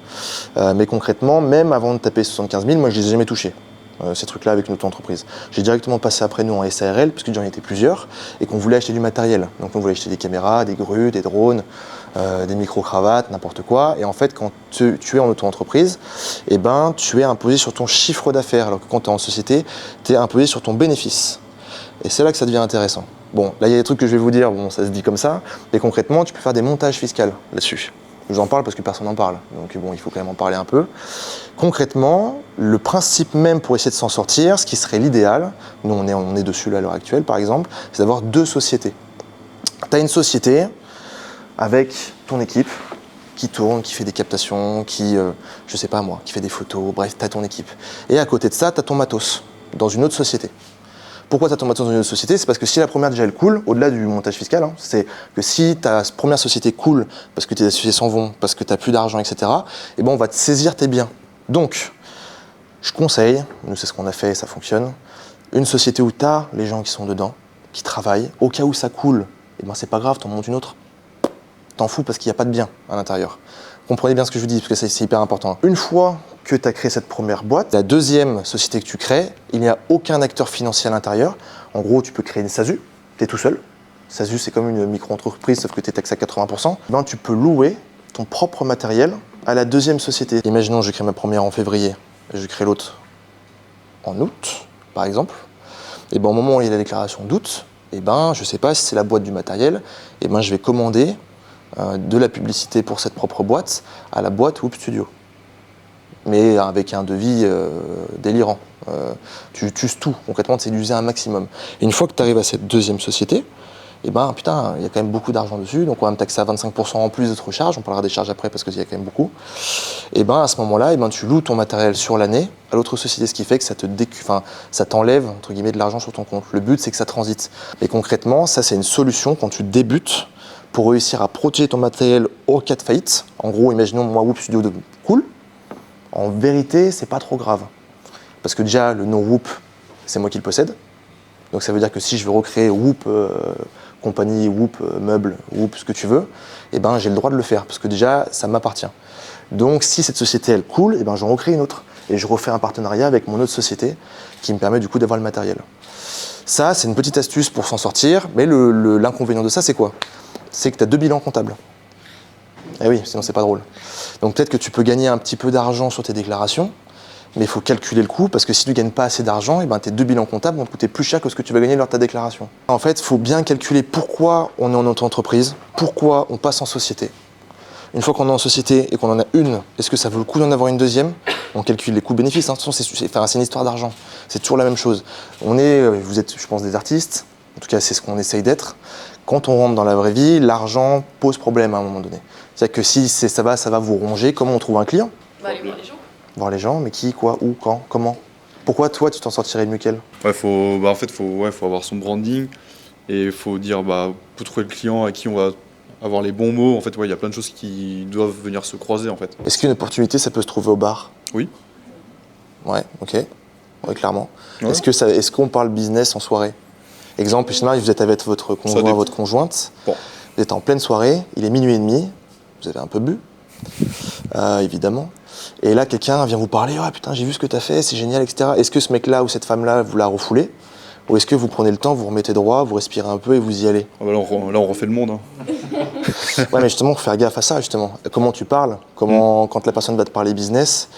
Mais concrètement, même avant de taper 75 000, moi, je les ai jamais touchés. Ces trucs-là avec notre entreprise. J'ai directement passé après nous en SARL, parce que j'en étais plusieurs, et qu'on voulait acheter du matériel. Donc on voulait acheter des caméras, des grues, des drones, des micro-cravates, n'importe quoi. Et en fait, quand tu es en auto-entreprise, eh ben, tu es imposé sur ton chiffre d'affaires, alors que quand tu es en société, tu es imposé sur ton bénéfice. Et c'est là que ça devient intéressant. Bon, là il y a des trucs que je vais vous dire, bon, ça se dit comme ça, mais concrètement, tu peux faire des montages fiscaux là-dessus. Je vous en parle parce que personne n'en parle, donc bon, il faut quand même en parler un peu. Concrètement, le principe même pour essayer de s'en sortir, ce qui serait l'idéal, nous on est dessus là, à l'heure actuelle par exemple, c'est d'avoir 2 sociétés. Tu as une société avec ton équipe qui tourne, qui fait des captations, qui, je sais pas moi, qui fait des photos, bref, tu as ton équipe. Et à côté de ça, tu as ton matos dans une autre société. Pourquoi tu as ton matos dans une autre société? C'est parce que si la première déjà elle coule, au-delà du montage fiscal, hein, c'est que si ta première société coule parce que tes associés s'en vont, parce que tu n'as plus d'argent, etc., eh ben on va te saisir tes biens. Donc, je conseille, nous c'est ce qu'on a fait et ça fonctionne, une société où tu as les gens qui sont dedans, qui travaillent, au cas où ça coule, eh ben c'est pas grave, t'en montes une autre. T'en fous parce qu'il n'y a pas de biens à l'intérieur. Comprenez bien ce que je vous dis, parce que c'est hyper important. Une fois que tu as créé cette première boîte, la deuxième société que tu crées, il n'y a aucun acteur financier à l'intérieur. En gros, tu peux créer une SASU, tu es tout seul. SASU, c'est comme une micro-entreprise, sauf que tu es taxé à 80%. Ben, tu peux louer ton propre matériel à la deuxième société. Imaginons, je crée ma première en février, je crée l'autre en août, par exemple. Et ben, au moment où il y a la déclaration d'août, et ben, je ne sais pas si c'est la boîte du matériel, et ben, je vais commander de la publicité pour cette propre boîte à la boîte Whoop Studio. Mais avec un devis délirant. Tu uses tout, concrètement, c'est d'user un maximum. Et une fois que tu arrives à cette deuxième société, et ben putain, il y a quand même beaucoup d'argent dessus, donc on va me taxer à 25% en plus d'autres charges, on parlera des charges après parce qu'il y a quand même beaucoup. Et ben à ce moment-là, et ben tu loues ton matériel sur l'année à l'autre société, ce qui fait que ça t'enlève entre guillemets de l'argent sur ton compte. Le but c'est que ça transite. Mais concrètement, ça c'est une solution quand tu débutes pour réussir à protéger ton matériel au cas de faillite. En gros, imaginons moi Whoop Studio cool. En vérité, c'est pas trop grave. Parce que déjà, le nom Whoop, c'est moi qui le possède. Donc ça veut dire que si je veux recréer Whoop compagnie, Whoop meuble, Whoop ce que tu veux, eh ben, j'ai le droit de le faire. Parce que déjà, ça m'appartient. Donc si cette société, elle coule, eh ben, j'en recrée une autre. Et je refais un partenariat avec mon autre société qui me permet du coup d'avoir le matériel. Ça, c'est une petite astuce pour s'en sortir. Mais l'inconvénient de ça, c'est quoi? C'est que tu as 2 bilans comptables. Eh oui, sinon c'est pas drôle. Donc peut-être que tu peux gagner un petit peu d'argent sur tes déclarations, mais il faut calculer le coût parce que si tu ne gagnes pas assez d'argent, eh ben, tes 2 bilans comptables vont te coûter plus cher que ce que tu vas gagner lors de ta déclaration. En fait, il faut bien calculer pourquoi on est en auto-entreprise, pourquoi on passe en société. Une fois qu'on est en société et qu'on en a une, est-ce que ça vaut le coup d'en avoir une deuxième? On calcule les coûts-bénéfices, hein. De toute façon, c'est une histoire d'argent, c'est toujours la même chose. Vous êtes, je pense, des artistes, en tout cas c'est ce qu'on essaye d'être. Quand on rentre dans la vraie vie, l'argent pose problème à un moment donné. C'est-à-dire que si ça va vous ronger, comment on trouve un client? Aller voir les gens. Voir les gens, mais qui, quoi, où, quand, comment? Pourquoi toi tu t'en sortirais mieux qu'elle? Ouais, faut avoir son branding et il faut dire, pour trouver le client à qui on va avoir les bons mots. En fait, il y a plein de choses qui doivent venir se croiser en fait. Est-ce qu'une opportunité, ça peut se trouver au bar? Oui. Ouais, ok. Ouais, clairement. Ouais. Est-ce qu'on parle business en soirée? Exemple, vous êtes avec votre conjoint, votre conjointe, bon. Vous êtes en pleine soirée, il est 00h30, vous avez un peu bu. évidemment. Et là, quelqu'un vient vous parler, ah putain, j'ai vu ce que t'as fait, c'est génial, etc. Est-ce que ce mec-là ou cette femme-là, vous la refoulez? Ou est-ce que vous prenez le temps, vous remettez droit, vous respirez un peu et vous y allez? Ah bah là, on refait le monde. Hein. Ouais, mais justement, faut faire gaffe à ça, justement. Comment tu parles, quand la personne va te parler business.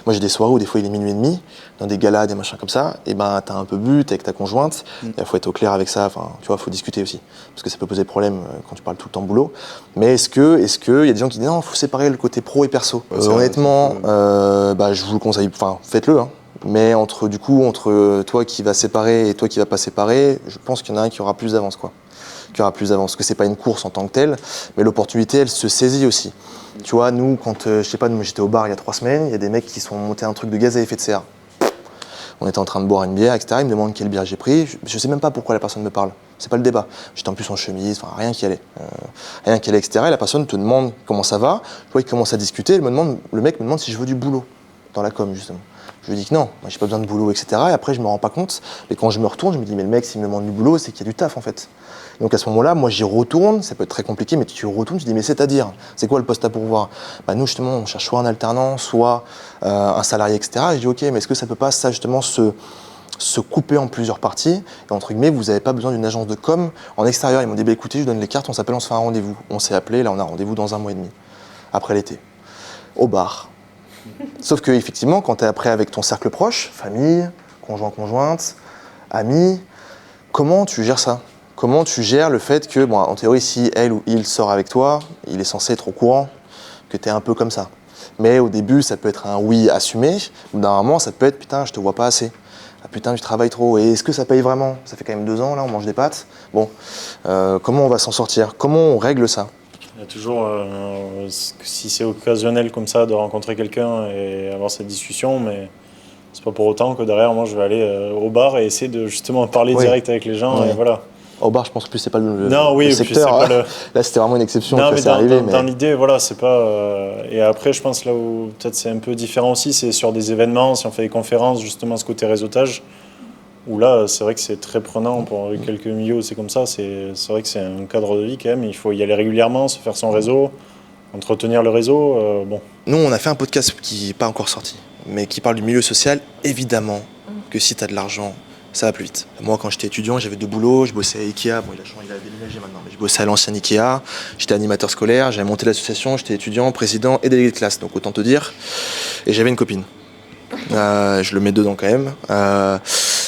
Moi, j'ai des soirées où des fois il est minuit et demi, dans des galas, des machins comme ça, et ben t'as un peu bu, t'es avec ta conjointe, il faut être au clair avec ça, enfin, tu vois, faut discuter aussi. Parce que ça peut poser problème quand tu parles tout le temps boulot. Mais est-ce que, il y a des gens qui disent non, faut séparer le côté pro et perso. Honnêtement, je vous le conseille, enfin, faites-le, hein. Mais entre toi qui vas séparer et toi qui vas pas séparer, je pense qu'il y en a un qui aura plus d'avance, quoi. Qui aura plus d'avance, parce que c'est pas une course en tant que telle, mais l'opportunité, elle se saisit aussi. Tu vois, nous, quand, je sais pas, j'étais au bar il y a 3 semaines, il y a des mecs qui sont montés un truc de gaz à effet de serre. On était en train de boire une bière, etc. Ils me demandent quelle bière j'ai pris. Je sais même pas pourquoi la personne me parle. C'est pas le débat. J'étais en plus en chemise, enfin rien qui allait. Rien qui allait, etc. Et la personne te demande comment ça va. Je vois qu'il commence à discuter. Le mec me demande si je veux du boulot dans la com, justement. Je lui dis que non, moi j'ai pas besoin de boulot, etc. Et après je me rends pas compte. Et quand je me retourne, je me dis mais le mec s'il me demande du boulot, c'est qu'il y a du taf en fait. Donc à ce moment-là, moi j'y retourne, ça peut être très compliqué, mais tu retournes, tu dis mais c'est-à-dire, c'est quoi le poste à pourvoir? Nous justement on cherche soit un alternant, soit un salarié, etc. Et je dis ok, mais est-ce que ça peut pas ça justement se couper en plusieurs parties? Et entre guillemets, vous n'avez pas besoin d'une agence de com en extérieur. Ils m'ont dit écoutez, je donne les cartes, on s'appelle, on se fait un rendez-vous. On s'est appelé, là on a un rendez-vous dans 1 mois et demi, après l'été, au bar. Sauf que effectivement, quand tu es après avec ton cercle proche, famille, conjointe, amis, comment tu gères ça? Comment tu gères le fait que, bon, en théorie, si elle ou il sort avec toi, il est censé être au courant que tu es un peu comme ça. Mais au début, ça peut être un oui assumé. Ou d'un moment, ça peut être putain, je te vois pas assez. Ah putain, je travaille trop. Et est-ce que ça paye vraiment? Ça fait quand même 2 ans, là, on mange des pâtes. Bon, comment on va s'en sortir? Comment on règle ça? Il y a toujours, si c'est occasionnel comme ça, de rencontrer quelqu'un et avoir cette discussion, mais c'est pas pour autant que derrière, moi, je vais aller au bar et essayer de justement parler direct avec les gens. Oui. Et voilà. Au bar, je pense que c'est pas le C'est secteur. pas le... Là, c'était vraiment une exception. Non, mais c'est arrivé. dans l'idée, voilà, c'est pas. Et après, je pense là où peut-être c'est un peu différent aussi, c'est sur des événements, si on fait des conférences, justement, ce côté réseautage, où là, c'est vrai que c'est très prenant pour quelques milieux où c'est comme ça. C'est vrai que c'est un cadre de vie quand même. Il faut y aller régulièrement, se faire son réseau, entretenir le réseau. Bon. Nous, on a fait un podcast qui n'est pas encore sorti, mais qui parle du milieu social. Évidemment que si tu as de l'argent, ça va plus vite. Moi, quand j'étais étudiant, j'avais 2 boulots. Je bossais à Ikea. Bon, il a déménagé maintenant, mais je bossais à l'ancien Ikea. J'étais animateur scolaire. J'avais monté l'association. J'étais étudiant, président et délégué de classe. Donc, autant te dire. Et j'avais une copine. Je le mets dedans quand même.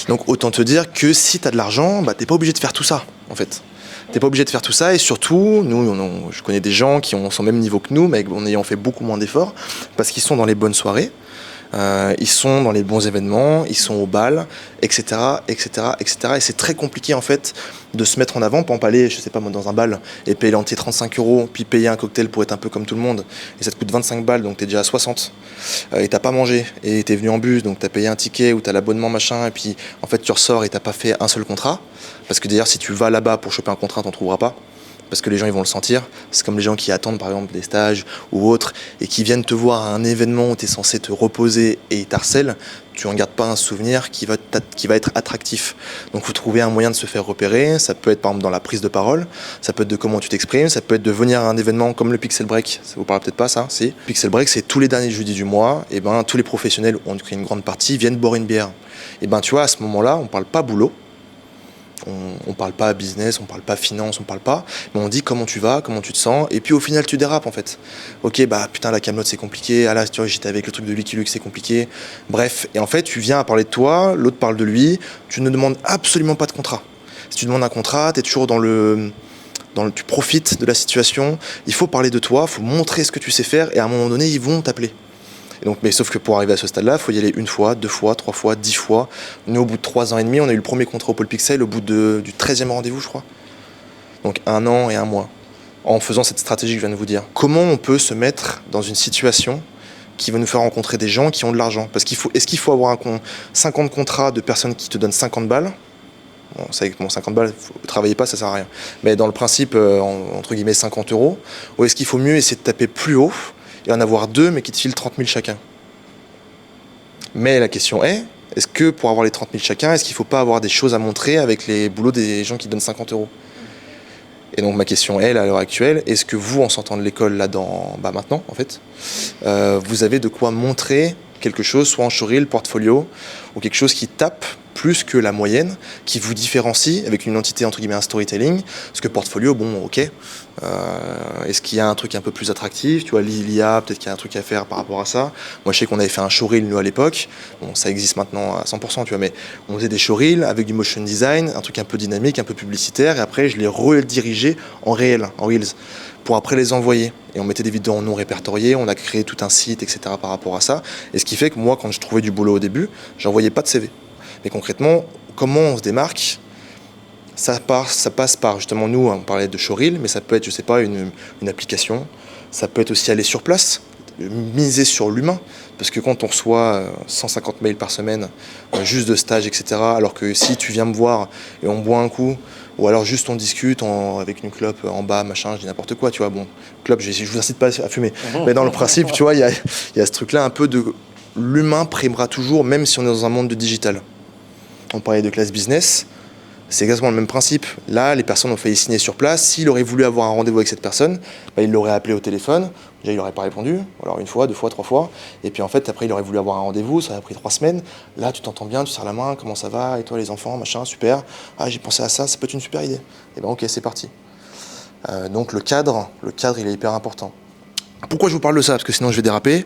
Donc, autant te dire que si tu as de l'argent, t'es pas obligé de faire tout ça, en fait. T'es pas obligé de faire tout ça. Et surtout, je connais des gens qui sont au même niveau que nous, mais en ayant fait beaucoup moins d'efforts, parce qu'ils sont dans les bonnes soirées. Ils sont dans les bons événements, ils sont au bal, etc., etc., etc. Et c'est très compliqué en fait de se mettre en avant, pour pas aller, je sais pas moi, dans un bal et payer l'entrée 35 €, puis payer un cocktail pour être un peu comme tout le monde. Et ça te coûte 25 balles, donc t'es déjà à 60. Et t'as pas mangé, et t'es venu en bus, donc t'as payé un ticket ou t'as l'abonnement machin, et puis en fait tu ressors et t'as pas fait un seul contrat. Parce que d'ailleurs, si tu vas là-bas pour choper un contrat, t'en trouveras pas. Parce que les gens ils vont le sentir. C'est comme les gens qui attendent par exemple des stages ou autres et qui viennent te voir à un événement où tu es censé te reposer et ils t'harcèlent, tu n'en gardes pas un souvenir qui va être attractif. Donc il faut trouver un moyen de se faire repérer. Ça peut être par exemple dans la prise de parole, ça peut être de comment tu t'exprimes, ça peut être de venir à un événement comme le Pixel Break. Ça vous parle peut-être pas ça, si. Pixel Break, c'est tous les derniers jeudis du mois, et tous les professionnels, on crée une grande partie, viennent boire une bière. Et tu vois, à ce moment-là, on parle pas boulot. On parle pas business, on parle pas finance, on parle pas, mais on dit comment tu vas, comment tu te sens, et puis au final tu dérapes en fait. Ok, putain la Kaamelott c'est compliqué, ah là tu vois j'étais avec le truc de Lucky Luke c'est compliqué, bref, et en fait tu viens à parler de toi, l'autre parle de lui, tu ne demandes absolument pas de contrat. Si tu demandes un contrat, t'es toujours tu profites de la situation, il faut parler de toi, il faut montrer ce que tu sais faire, et à un moment donné ils vont t'appeler. Mais sauf que pour arriver à ce stade-là, il faut y aller 1 fois, 2 fois, 3 fois, 10 fois. Nous, au bout de 3 ans et demi, on a eu le premier contrat au Pôle Pixel au bout du 13e rendez-vous, je crois. Donc 1 an et 1 mois, en faisant cette stratégie que je viens de vous dire. Comment on peut se mettre dans une situation qui va nous faire rencontrer des gens qui ont de l'argent? Parce est-ce qu'il faut avoir 50 contrats de personnes qui te donnent 50 balles? Bon, c'est avec 50 balles, vous travaillez pas, ça sert à rien. Mais dans le principe, entre guillemets, 50 €, ou est-ce qu'il faut mieux essayer de taper plus haut et en avoir 2, mais qui te filent 30 000 chacun? Mais la question est-ce que pour avoir les 30 000 chacun, est-ce qu'il ne faut pas avoir des choses à montrer avec les boulots des gens qui donnent 50 €? Et donc ma question est, à l'heure actuelle, est-ce que vous, en sortant de l'école là maintenant, en fait, vous avez de quoi montrer quelque chose, soit en showreel, portfolio, ou quelque chose qui tape plus que la moyenne, qui vous différencie avec une identité, entre guillemets, un storytelling, parce que portfolio, bon, ok, est-ce qu'il y a un truc un peu plus attractif, tu vois, l'IA, peut-être qu'il y a un truc à faire par rapport à ça. Moi, je sais qu'on avait fait un showreel, nous, à l'époque, bon, ça existe maintenant à 100%, tu vois, mais on faisait des showreels avec du motion design, un truc un peu dynamique, un peu publicitaire, et après, je les redirigés en réel, en Reels, pour après les envoyer. Et on mettait des vidéos non répertoriées, on a créé tout un site, etc. par rapport à ça. Et ce qui fait que moi, quand je trouvais du boulot au début, j'envoyais pas de CV. Mais concrètement, comment on se démarque ? Ça passe par, justement, nous, on parlait de showreel, mais ça peut être, je sais pas, une application. Ça peut être aussi aller sur place, miser sur l'humain. Parce que quand on reçoit 150 mails par semaine, juste de stage, etc., alors que si tu viens me voir et on boit un coup, ou alors juste on discute avec une clope en bas, machin, je dis n'importe quoi, tu vois, bon, clope, je vous incite pas à fumer. Mais dans le principe, tu vois, il y a ce truc-là un peu de... L'humain primera toujours, même si on est dans un monde de digital. On parlait de classe business, c'est exactement le même principe. Là, les personnes ont failli signer sur place. S'il aurait voulu avoir un rendez-vous avec cette personne, il l'aurait appelé au téléphone. Déjà, il n'aurait pas répondu. Alors une fois, deux fois, trois fois. Et puis en fait, après, il aurait voulu avoir un rendez-vous. Ça aurait pris 3 semaines. Là, tu t'entends bien, tu serres la main. Comment ça va ? Et toi, les enfants, machin, super. Ah, j'ai pensé à ça. Ça peut être une super idée. Et ben ok, c'est parti. Donc le cadre, il est hyper important. Pourquoi je vous parle de ça ? Parce que sinon je vais déraper.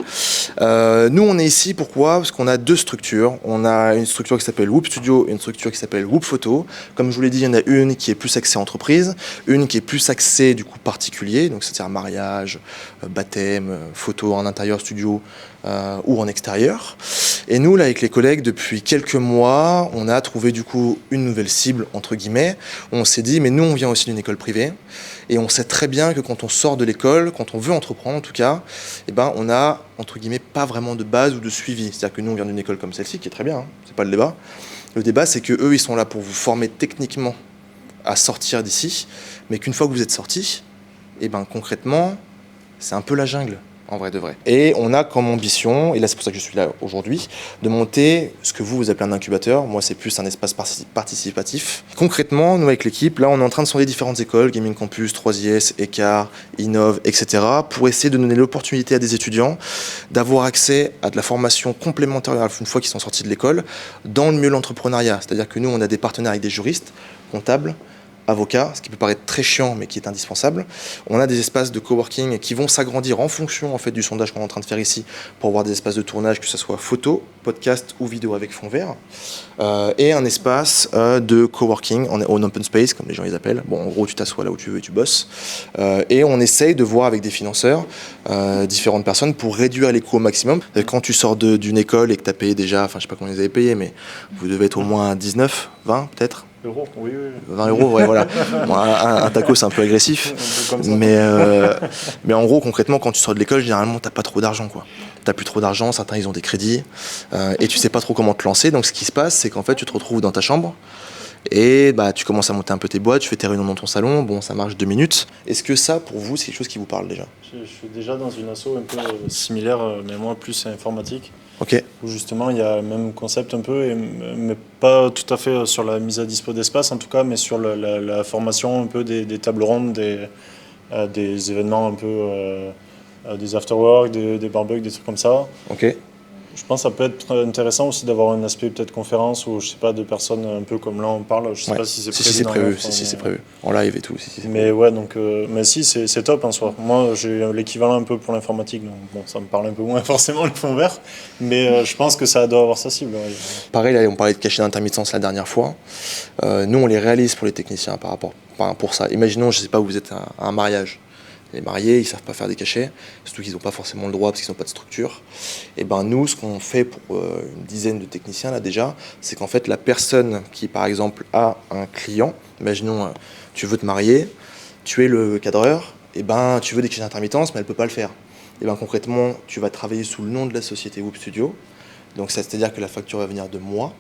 Nous on est ici, pourquoi ? Parce qu'on a 2 structures. On a une structure qui s'appelle Whoop Studio et une structure qui s'appelle Whoop Photo. Comme je vous l'ai dit, il y en a une qui est plus axée entreprise, une qui est plus axée du coup particulier, donc c'est-à-dire mariage, baptême, photo en intérieur studio ou en extérieur. Et nous là avec les collègues depuis quelques mois, on a trouvé du coup une nouvelle cible entre guillemets. On s'est dit mais nous on vient aussi d'une école privée. Et on sait très bien que quand on sort de l'école, quand on veut entreprendre en tout cas, eh ben, on a, entre guillemets, pas vraiment de base ou de suivi. C'est-à-dire que nous, on vient d'une école comme celle-ci, qui est très bien, hein, c'est pas le débat. Le débat, c'est qu'eux, ils sont là pour vous former techniquement à sortir d'ici, mais qu'une fois que vous êtes sorti, eh ben, concrètement, c'est un peu la jungle. En vrai de vrai. Et on a comme ambition, et là c'est pour ça que je suis là aujourd'hui, de monter ce que vous appelez un incubateur. Moi c'est plus un espace participatif. Concrètement, nous avec l'équipe, là on est en train de sonder différentes écoles, Gaming Campus, 3IS, Écart, Innov, etc. pour essayer de donner l'opportunité à des étudiants d'avoir accès à de la formation complémentaire une fois qu'ils sont sortis de l'école dans le milieu de l'entrepreneuriat. C'est-à-dire que nous on a des partenaires avec des juristes, comptables, avocats, ce qui peut paraître très chiant mais qui est indispensable. On a des espaces de coworking qui vont s'agrandir en fonction en fait du sondage qu'on est en train de faire ici pour avoir des espaces de tournage, que ce soit photo, podcast ou vidéo avec fond vert, et un espace de coworking en open space comme les gens les appellent. Bon, en gros tu t'assois là où tu veux et tu bosses, et on essaye de voir avec des financeurs différentes personnes pour réduire les coûts au maximum. Quand tu sors d'une école et que tu as payé déjà, enfin je sais pas combien vous avez payé, mais vous devez être au moins 19, 20 peut-être. Euros, oui. 20 euros, ouais, voilà. Bon, un taco, c'est un peu agressif. Un peu comme ça. Mais en gros, concrètement, quand tu sors de l'école, généralement, t'as pas trop d'argent, quoi. T'as plus trop d'argent, certains, ils ont des crédits, et tu sais pas trop comment te lancer. Donc, ce qui se passe, c'est qu'en fait, tu te retrouves dans ta chambre, et bah, tu commences à monter un peu tes boîtes, tu fais tes réunions dans ton salon, bon, ça marche 2 minutes. Est-ce que ça, pour vous, c'est quelque chose qui vous parle déjà ? Je suis déjà dans une asso un peu similaire, mais moi plus informatique. Ok. Où justement il y a le même concept un peu, mais pas tout à fait sur la mise à dispo d'espace en tout cas, mais sur la formation un peu des tables rondes, des événements un peu, des afterwork, des barbecues, des trucs comme ça. Ok. Je pense que ça peut être intéressant aussi d'avoir un aspect peut-être conférence ou je sais pas, de personnes un peu comme là on parle. Je sais pas si c'est prévu. Si c'est dans prévu, l'offre, c'est prévu. En live et tout. Si, mais ouais, donc, mais si, c'est top en soi. Moi, j'ai l'équivalent un peu pour l'informatique, donc bon, ça me parle un peu moins forcément le fond vert, mais je pense que ça doit avoir sa cible. Ouais. Pareil, là, on parlait de cachet d'intermittence la dernière fois. Nous, on les réalise pour les techniciens pour ça. Imaginons, je sais pas, vous êtes à un mariage. Les mariés, ils savent pas faire des cachets, surtout qu'ils n'ont pas forcément le droit parce qu'ils n'ont pas de structure. Et ben nous, ce qu'on fait pour une dizaine de techniciens là déjà, c'est qu'en fait la personne qui par exemple a un client, imaginons tu veux te marier, tu es le cadreur, et ben tu veux des cachets d'intermittence mais elle peut pas le faire. Et ben concrètement, tu vas travailler sous le nom de la société Whoop Studio. Donc c'est-à-dire que la facture va venir de moi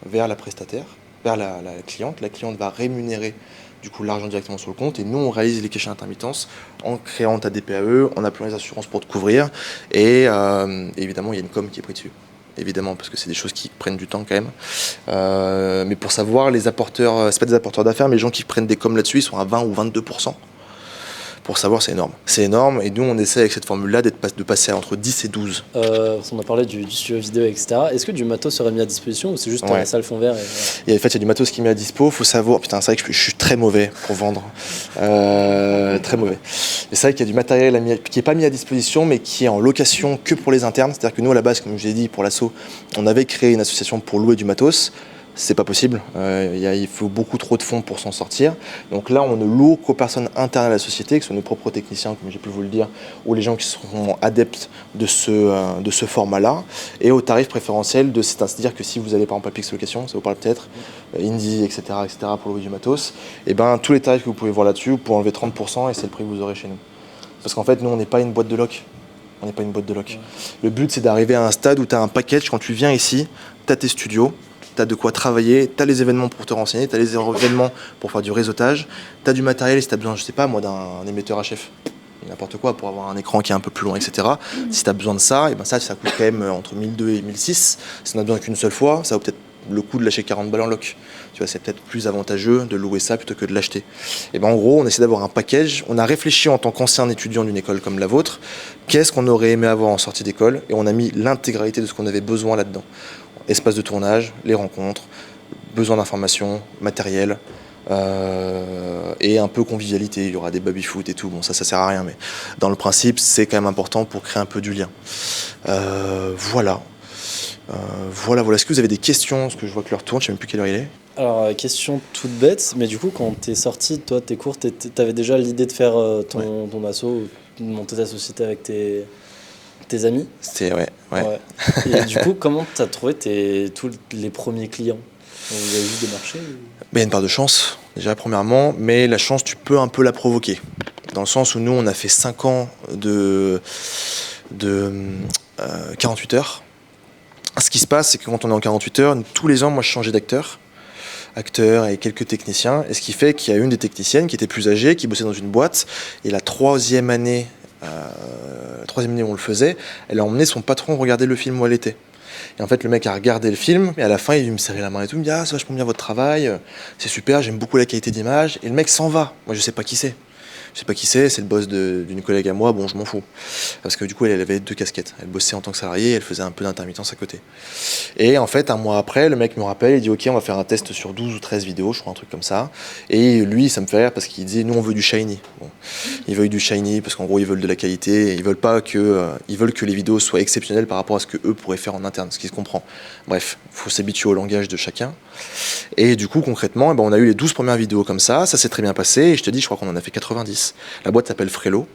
vers la prestataire, vers la cliente. La cliente va rémunérer du coup l'argent directement sur le compte et nous on réalise les cachets d'intermittence en créant ta DPAE, en appelant les assurances pour te couvrir et évidemment il y a une com qui est prise dessus. évidemment, parce que c'est des choses qui prennent du temps quand même. Mais pour savoir, les apporteurs, c'est pas des apporteurs d'affaires, mais les gens qui prennent des coms là-dessus, ils sont à 20 ou 22%. Pour savoir, c'est énorme. C'est énorme, et nous, on essaie avec cette formule-là de passer entre 10 et 12. On a parlé du studio vidéo, etc. Est-ce que du matos serait mis à disposition ou c'est juste la salle fond vert En fait, il y a du matos qui est mis à dispo. Faut savoir, putain, c'est vrai que je suis très mauvais pour vendre. Très mauvais. Et c'est vrai qu'il y a du matériel qui n'est pas mis à disposition, mais qui est en location que pour les internes. C'est-à-dire que nous, à la base, comme je l'ai dit, pour l'asso, on avait créé une association pour louer du matos. C'est pas possible, il faut beaucoup trop de fonds pour s'en sortir. Donc là, on ne loue qu'aux personnes internes à la société, que ce soit nos propres techniciens, comme j'ai pu vous le dire, ou les gens qui seront adeptes de ce format-là, et au tarif préférentiel, c'est-à-dire que si vous allez par exemple à Pix Location, ça vous parle peut-être, Indie, etc., pour louer du matos, et ben tous les tarifs que vous pouvez voir là-dessus, vous pouvez enlever 30% et c'est le prix que vous aurez chez nous. Parce qu'en fait, nous, on n'est pas une boîte de loc. Le but, c'est d'arriver à un stade où tu as un package, quand tu viens ici, tu as tes studios, tu as de quoi travailler, tu as les événements pour te renseigner, tu as les événements pour faire du réseautage, tu as du matériel si tu as besoin, je sais pas moi, d'un émetteur HF, n'importe quoi, pour avoir un écran qui est un peu plus loin, etc. Si tu as besoin de ça, et ben ça coûte quand même entre 1002 et 1006. Si tu n'as besoin qu'une seule fois, ça vaut peut-être le coup de lâcher 40 balles en loc. Tu vois, c'est peut-être plus avantageux de louer ça plutôt que de l'acheter. Et ben en gros, on essaie d'avoir un package. On a réfléchi en tant qu'ancien étudiant d'une école comme la vôtre, qu'est-ce qu'on aurait aimé avoir en sortie d'école, et on a mis l'intégralité de ce qu'on avait besoin là-dedans. Espace de tournage, les rencontres, besoin d'informations, matériel, et un peu convivialité. Il y aura des baby-foot et tout. Bon, ça sert à rien, mais dans le principe, c'est quand même important pour créer un peu du lien. Voilà. Est-ce que vous avez des questions? Parce que je vois que l'heure tourne, je ne sais même plus quelle heure il est. Alors, question toute bête, mais du coup, quand t'es sorti, toi, tes cours, t'avais déjà l'idée de faire ton asso, de monter ta société avec tes amis? C'était, ouais. Et du coup, comment t'as trouvé tous les premiers clients? Vous avez juste des marchés Il y a une part de chance, déjà, premièrement, mais la chance, tu peux un peu la provoquer. Dans le sens où nous, on a fait 5 ans de 48 heures. Ce qui se passe, c'est que quand on est en 48 heures, tous les ans, moi, je changeais d'acteur et quelques techniciens. Et ce qui fait qu'il y a une des techniciennes qui était plus âgée, qui bossait dans une boîte. Et la troisième année où on le faisait, elle a emmené son patron regarder le film où elle était. Et en fait, le mec a regardé le film, et à la fin, il me serrait la main et tout. Il me dit « Ah, c'est vachement bien votre travail, c'est super, j'aime beaucoup la qualité d'image. » Et le mec s'en va. Moi, je sais pas qui c'est. C'est le boss d'une collègue à moi, bon, je m'en fous. Parce que du coup, elle avait 2 casquettes. Elle bossait en tant que salariée, elle faisait un peu d'intermittence à côté. Et en fait, un mois après, le mec me rappelle, il dit « Ok, on va faire un test sur 12 ou 13 vidéos, je crois, un truc comme ça. » Et lui, ça me fait rire parce qu'il dit « Nous, on veut du shiny. » Bon. Ils veulent du shiny parce qu'en gros, ils veulent de la qualité. Ils veulent que les vidéos soient exceptionnelles par rapport à ce qu'eux pourraient faire en interne, ce qui se comprend. Bref, il faut s'habituer au langage de chacun. Et du coup, concrètement, on a eu les 12 premières vidéos comme ça s'est très bien passé. Et je te dis, je crois qu'on en a fait 90. La boîte s'appelle Frello.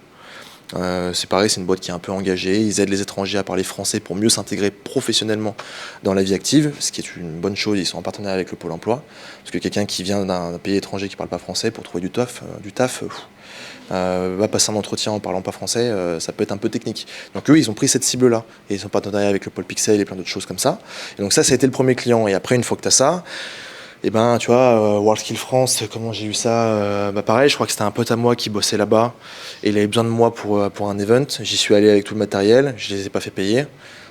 C'est pareil, c'est une boîte qui est un peu engagée. Ils aident les étrangers à parler français pour mieux s'intégrer professionnellement dans la vie active, ce qui est une bonne chose. Ils sont en partenariat avec le Pôle emploi. Parce que quelqu'un qui vient d'un pays étranger qui ne parle pas français, pour trouver du taf, va passer un entretien en parlant pas français, ça peut être un peu technique. Donc eux, ils ont pris cette cible-là. Et ils sont en partenariat avec le Pôle Pixel et plein d'autres choses comme ça. Et donc ça a été le premier client. Et après, une fois que tu as ça, et tu vois, WorldSkill France, comment j'ai eu ça, pareil, je crois que c'était un pote à moi qui bossait là-bas et il avait besoin de moi pour un event. J'y suis allé avec tout le matériel, je les ai pas fait payer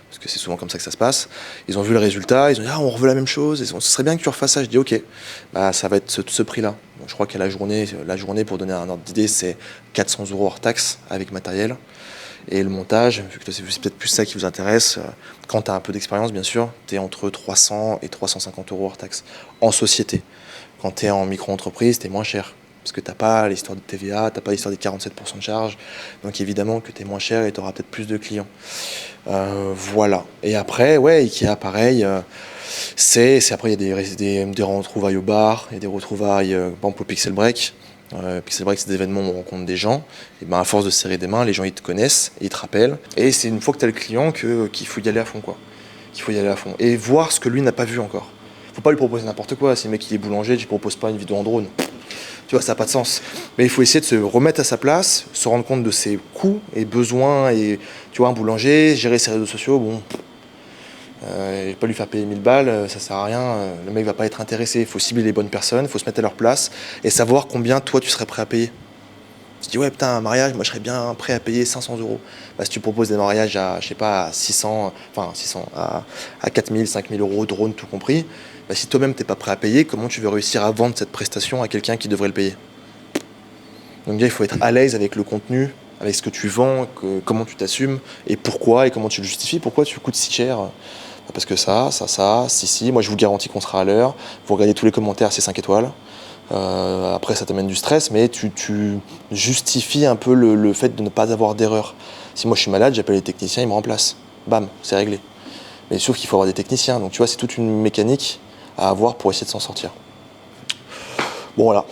parce que c'est souvent comme ça que ça se passe. Ils ont vu le résultat, ils ont dit on veut la même chose, ce serait bien que tu refasses ça. Je dis ok, ça va être ce prix-là. Donc, je crois qu'à la journée pour donner un ordre d'idée, c'est 400 € hors taxe avec matériel. Et le montage, vu que c'est peut-être plus ça qui vous intéresse, quand tu as un peu d'expérience, bien sûr, tu es entre 300 et 350 € hors taxe en société. Quand tu es en micro-entreprise, tu es moins cher. Parce que tu n'as pas l'histoire de TVA, tu n'as pas l'histoire des 47% de charge. Donc évidemment que tu es moins cher et tu auras peut-être plus de clients. Voilà. Et après, Ikea, pareil. Après, il y a des retrouvailles au bar, il y a des retrouvailles, par exemple, au Pixel Break. Pixel Break, c'est des événements où on rencontre des gens. Et à force de serrer des mains, les gens ils te connaissent, ils te rappellent. Et c'est une fois que tu as le client qu'il faut y aller à fond, quoi. Qu'il faut y aller à fond. Et voir ce que lui n'a pas vu encore. Faut pas lui proposer n'importe quoi. Si le mec il est boulanger, tu lui proposes pas une vidéo en drone. Tu vois, ça n'a pas de sens. Mais il faut essayer de se remettre à sa place, se rendre compte de ses coûts et besoins. Et tu vois, un boulanger, gérer ses réseaux sociaux, bon. Pas lui faire payer 1000 balles, ça sert à rien, le mec va pas être intéressé. Il faut cibler les bonnes personnes, il faut se mettre à leur place et savoir combien toi tu serais prêt à payer. Tu dis, ouais, putain, un mariage, moi je serais bien prêt à payer 500 euros. Bah, si tu proposes des mariages à, je sais pas, à 600, à 4000, 5000 euros, drone, tout compris, bah, si toi-même t'es pas prêt à payer, comment tu veux réussir à vendre cette prestation à quelqu'un qui devrait le payer? Donc déjà, il faut être à l'aise avec le contenu, avec ce que tu vends, comment tu t'assumes, et pourquoi, et comment tu le justifies, pourquoi tu coûtes si cher. Parce que ça, si, moi je vous garantis qu'on sera à l'heure, vous regardez tous les commentaires, c'est 5 étoiles. Après ça t'amène du stress, mais tu justifies un peu le fait de ne pas avoir d'erreur. Si moi je suis malade, j'appelle les techniciens, ils me remplacent. Bam, c'est réglé. Mais sauf qu'il faut avoir des techniciens, donc tu vois, c'est toute une mécanique à avoir pour essayer de s'en sortir. Bon voilà,